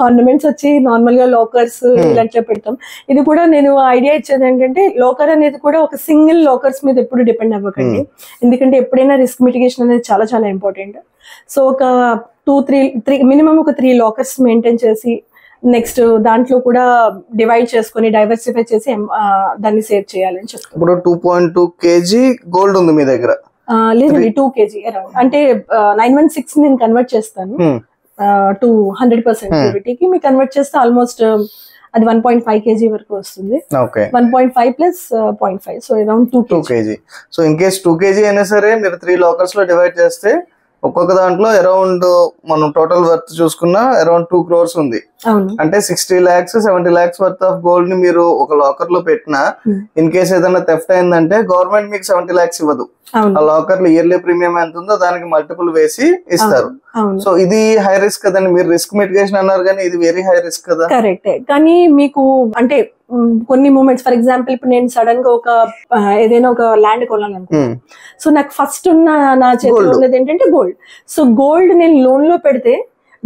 ఆర్నమెంట్స్ వచ్చి నార్మల్ గా లాకర్స్ ఇలాంటివి పెడతాం. ఇది కూడా నేను ఐడియా ఇచ్చేది ఏంటంటే లాకర్ అనేది కూడా ఒక సింగిల్ లాకర్స్ మీద ఎప్పుడు డిపెండ్ అవ్వకండి. ఎందుకంటే ఎప్పుడైనా రిస్క్ మిటిగేషన్ అనేది చాలా చాలా ఇంపార్టెంట్. సో ఒక 2-3 మినిమం ఒక 3 లాకర్స్ మెయింటైన్ చేసి నెక్స్ట్ దాంట్లో కూడా డివైడ్ చేసుకుని డైవర్సిఫై చేసి దాన్ని సేవ్ చేయాలని చెప్తాను. ఇప్పుడు 2.2 kg గోల్డ్ ఉంది మీ దగ్గర? లేదండి 2 kg అరౌండ్. అంటే 916 నేను కన్వర్ట్ చేస్తాను టు 100% ప్యూరిటీకి. మీకు కన్వర్ట్ చేస్తే ఆల్మోస్ట్ అది 1.5 kg వరకు వస్తుంది. 1.5 plus 0.5, so around 2 kg. So in case 2 kg అయినా సరే మీరు 3 లాకర్స్ లో డివైడ్ చేస్తే ఒక్కొక్క దాంట్లో అరౌండ్ మనం టోటల్ వర్త్ చూసుకున్నా అరౌండ్ 2 crores ఉంది. అంటే 60 lakhs 70 lakhs worth of gold ని మీరు ఒక లాకర్ లో పెట్టినా ఇన్ కేస్ ఏదైనా థెఫ్ట్ అయిందంటే గవర్నమెంట్ మీకు 70 lakhs ఇవ్వదు. ఆ లాకర్ లో ఇయర్లీ ప్రీమియం ఎంత ఉందో దానికి మల్టిపుల్ వేసి ఇస్తారు. సో ఇది హై రిస్క్ కదండి. మీరు రిస్క్ మిటిగేషన్ అన్నారు కానీ ఇది వెరీ హై రిస్క్ కదా. కరెక్టే, కానీ మీకు అంటే కొన్ని మూమెంట్స్ ఫర్ ఎగ్జాంపుల్ ఇప్పుడు నేను సడన్ గా ఒక ఏదైనా ఒక ల్యాండ్ కొనాలనుకుంటున్నాను. సో నాకు ఫస్ట్ ఉన్న నా చేతిలో ఉన్నది ఏంటంటే గోల్డ్. సో గోల్డ్ నేను లోన్ లో పెడితే,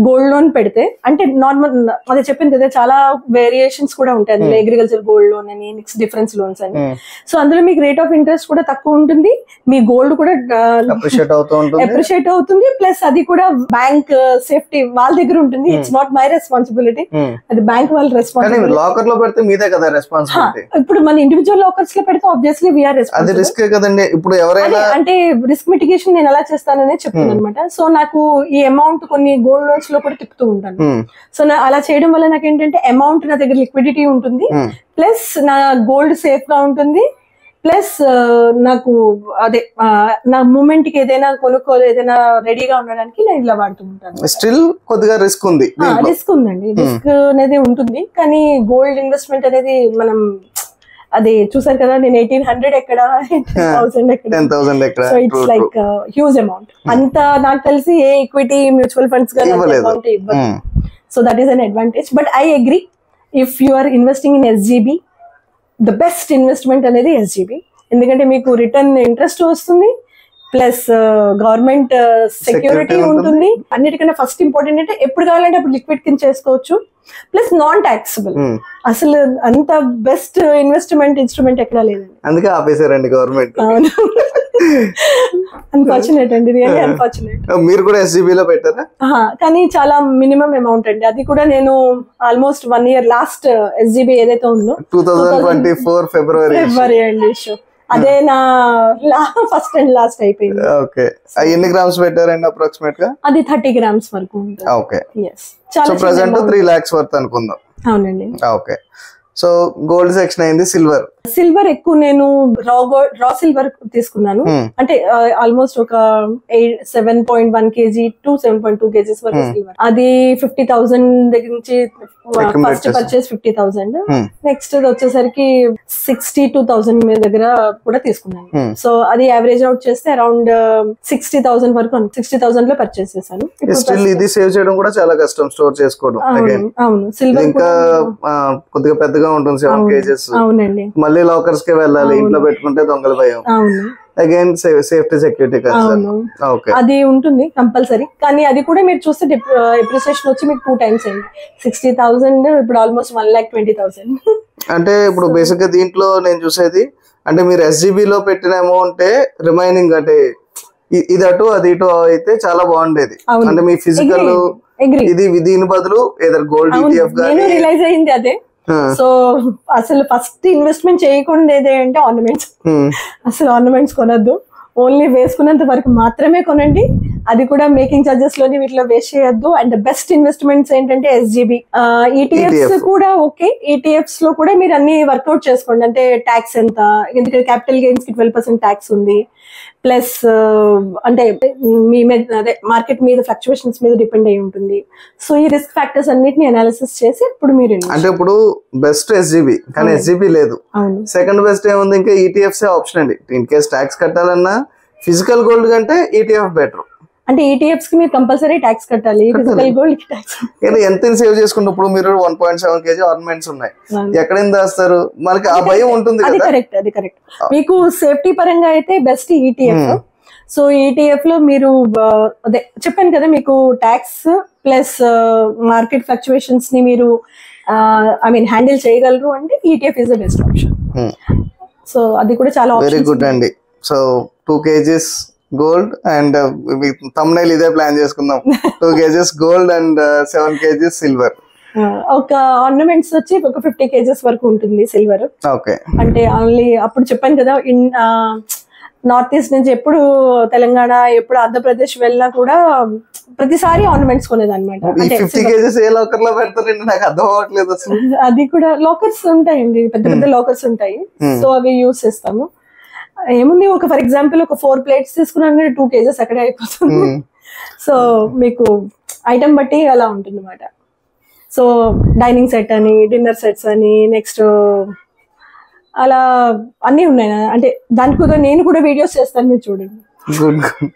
గోల్డ్ లోన్ పెడితే అంటే నార్మల్ అదే చెప్పింది కదా చాలా వేరియేషన్స్ కూడా ఉంటాయి అందులో. అగ్రికల్చర్ గోల్డ్ లోన్ అని, నెక్స్ట్ డిఫరెన్స్ లోన్స్ అని. సో అందులో మీకు రేట్ ఆఫ్ ఇంట్రెస్ట్ కూడా తక్కువ ఉంటుంది, మీ గోల్డ్ కూడా అప్రిషియేట్ అవుతుంది, ప్లస్ అది కూడా బ్యాంక్ సేఫ్టీ వాళ్ళ దగ్గర ఉంటుంది. ఇట్స్ నాట్ మై రెస్పాన్సిబిలిటీ, అది బ్యాంక్ వాళ్ళ రెస్పాన్సిబిలిటీ. లాకర్ లో పెడితే మీదే కదా రెస్పాన్సిబిలిటీ. ఇప్పుడు మన ఇండివిజువల్ లాకర్స్ లో పెడితే ఆబ్వియస్లీ వీఆర్ రెస్పాన్సిబుల్. రిస్క్ కదండి. ఇప్పుడు ఎవరైనా అంటే రిస్క్ మిటిగేషన్ నేను ఎలా చేస్తాననే చెప్తాను అనమాట. సో నాకు ఈ అమౌంట్ కొన్ని గోల్డ్ లోన్స్ లో కూడా తిప్పుతూ ఉంటాను. సో అలా చేయడం వల్ల నాకు ఏంటంటే అమౌంట్ నా దగ్గర లిక్విడిటీ ఉంటుంది, ప్లస్ నా గోల్డ్ సేఫ్ గా ఉంటుంది, ప్లస్ నాకు అదే నా మూమెంట్ కి ఏదైనా ఏదైనా రెడీగా ఉండడానికి నేను ఇలా వాడుతూ ఉంటాను. స్టిల్ కొద్దిగా రిస్క్ ఉంది. రిస్క్ ఉందండి, రిస్క్ అనేది ఉంటుంది. కానీ గోల్డ్ ఇన్వెస్ట్మెంట్ అనేది మనం అది చూసారు కదా, నేను 1800 ఎక్కడ 10,000 ఎక్కడ. So it's like huge amount. అంత నాకు తెలిసి ఏ ఈక్విటీ మ్యూచువల్ ఫండ్స్ అమౌంట్ ఇవ్వదు. So that is an advantage. But I agree, if you are investing in SGB, the best investment అనేది SGB. ఎందుకంటే మీకు రిటర్న్ ఇంట్రెస్ట్ వస్తుంది, ప్లస్ గవర్నమెంట్ సెక్యూరిటీ ఉంటుంది. అన్నిటికన్నా ఫస్ట్ ఇంపార్టెంట్ అంటే ఎప్పుడు కావాలంటే అప్పుడు లిక్విడ్ కింద చేసుకోవచ్చు, ప్లస్ నాన్ టాక్సిబుల్. అసలు అంత బెస్ట్ ఇన్వెస్ట్మెంట్ ఇన్స్ట్రుమెంట్ ఎక్కడా లేదండి. అందుకే ఆపేసారండి గవర్నమెంట్. అన్ఫార్చునేట్ అండి, రియల్లీ అన్ఫార్చునేట్. మీరు కూడా SGB లో పెట్టారా? కానీ చాలా మినిమం అమౌంట్ అండి. అది కూడా నేను ఆల్మోస్ట్ 1 year లాస్ట్ SGB ఏదైతే ఉందో 2024 ఫిబ్రవరి అండి. షో అదే నా ఫస్ట్ అండ్ లాస్ట్ అయిపోయింది. ఓకే, ఎన్ని గ్రామ్స్ పెట్టారండి అప్రాక్సిమేట్ గా? అది 30 grams వరకు ఉంటుంది. Okay, so present 3 lakhs worth అనుకుందాం. అవునండి. ఓకే, సో గోల్డ్ సెక్షన్ అయింది. సిల్వర్ ఎక్కువ నేను రా సిల్వర్ తీసుకున్నాను. అంటే ఆల్మోస్ట్ ఒక 7.1 kg to 7.2 kgs వరకు సిల్వర్. అది 50,000 దగ్గర నుంచి ఫస్ట్ పర్చేస్ 50,000. నెక్స్ట్ వచ్చేసరికి 62,000 మీ దగ్గర కూడా తీసుకున్నాను. సో అది యావరేజ్ అవుట్ చేస్తే అరౌండ్ 60,000 వరకు 60,000 లో పర్చేస్ చేశాను. ఇది సేవ్ చేయడం కూడా చాలా కష్టం, స్టోర్ చేసుకోవడం. అవును, సిల్వర్ ఇంకా కొద్దిగా పెద్దగా గా ఉంటుంది 7 kgs. అవునండి, మళ్ళీ లాకర్స్ కి వెళ్ళాలి, ఇంట్లో పెట్టుకుంటే దొంగల భయం. Again safety security concern. Okay, అది ఉంటుంది కంపల్సరీ. కానీ అది కూడా మీరు చూస్తే డిప్రిసియేషన్ వచ్చి మీకు 2 times అండి. 60,000 ఇప్పుడు ఆల్మోస్ట్ 1,20,000. అంటే ఇప్పుడు బేసిక్ గా దీంట్లో నేను చూసేది అంటే మీరు SGB లో పెట్టిన అమౌంట్ రిమైనింగ్ అంటే ఇది అటు అది ఇటు అయితే చాలా బాగుండేది. అంటే మీ ఫిజికల్ ఇది దీని బదులు ఏదైనా గోల్డ్ ETF గానీ రియలైజ్ అయింది అదే. సో అసలు ఫస్ట్ ఇన్వెస్ట్మెంట్ చేయకుండా అంటే ఆర్నమెంట్స్. అసలు ఆర్నమెంట్స్ కొనద్దు, ఓన్లీ వేసుకున్నంత వరకు మాత్రమే కొనండి. అది కూడా మేకింగ్ చార్జెస్ లోని వీటిలో వేస్ట్ చేయొద్దు. అండ్ బెస్ట్ ఇన్వెస్ట్మెంట్స్ ఏంటంటే SGB, ETFs కూడా ఓకే. ETFs లో కూడా మీరు అన్ని వర్కౌట్ చేసుకోండి. అంటే ట్యాక్స్ ఎంత, ఎందుకంటే క్యాపిటల్ గెయిన్స్ కి 12% ట్యాక్స్ ఉంది. ప్లస్ అంటే మీ మీద అదే మార్కెట్ మీద ఫ్లక్చువేషన్స్ మీద డిపెండ్ అయి ఉంటుంది. సో ఈ రిస్క్ ఫ్యాక్టర్స్ అన్నిటిని అనాలిసిస్ చేసి ఇప్పుడు మీరు అంటే ఇప్పుడు బెస్ట్ SGB, కానీ SGB లేదు. సెకండ్ బెస్ట్ ఏముంది, ఇంకా ETFs ఆప్షన్ అండి. ఇన్ కేస్ ట్యాక్స్ కట్టాలన్నా ఫిజికల్ గోల్డ్ కంటే ETF బెటర్. అంటే ETFs కి మీరు కంపల్సరీ ట్యాక్స్ కట్టాలి, ఫిజికల్ గోల్డ్ కి ట్యాక్స్. ఎంత సేవ్ చేసుకుంటే ఇప్పుడు మీరు 1.7 kg ఆర్నమెంట్స్ ఉన్నాయి, ఎక్కడైనా దాస్తారు, మనకి ఆ భయం ఉంటుంది కదా. అది కరెక్ట్. మీకు సేఫ్టీ పరంగా అయితే బెస్ట్ ETF. సో ETF లో మీరు అదే చెప్పాను కదా, మీకు ట్యాక్స్ ప్లస్ మార్కెట్ ఫ్లక్చువేషన్స్ ని మీరు హ్యాండిల్ చేయగలరు అంటే ETF is the best option. So అది కూడా చాలా వెరీ గుడ్ అండి. So 2 kgs gold and thumbnail ఇదే ప్లాన్ చేసుకుందాం. 2 kgs gold and 7 kgs silver. ఒక ఆర్నమెంట్స్ వచ్చి ఒక 50 kgs వరకు ఉంటుంది సిల్వర్. ఓకే, అంటే ఓన్లీ అప్పుడు చెప్పాను కదా, నార్త్ ఈస్ట్ నుంచి ఎప్పుడు తెలంగాణ ఎప్పుడు ఆంధ్రప్రదేశ్ వెళ్ళినా కూడా ప్రతిసారి ఆర్నమెంట్స్ కొనేది అనమాట. 50 kgs ఏ లాకర్ లో పెడతారండి, నాకు అర్థం అవ్వట్లేదు అసలు. అది కూడా లాకర్స్ ఉంటాయండి, పెద్ద పెద్ద లాకర్స్ ఉంటాయి. సో అవి యూజ్ చేస్తాము. ఏముంది, ఒక ఫర్ ఎగ్జాంపుల్ ఒక 4 plates తీసుకున్నాను, 2 kgs అక్కడే అయిపోతుంది. సో మీకు ఐటమ్ బట్టి అలా ఉంటుంది అనమాట. సో డైనింగ్ సెట్ అని, డిన్నర్ సెట్స్ అని, నెక్స్ట్ అలా అన్ని ఉన్నాయి. అంటే దానికి కూడా నేను కూడా వీడియోస్ చేస్తాను, మీరు చూడండి. Good good.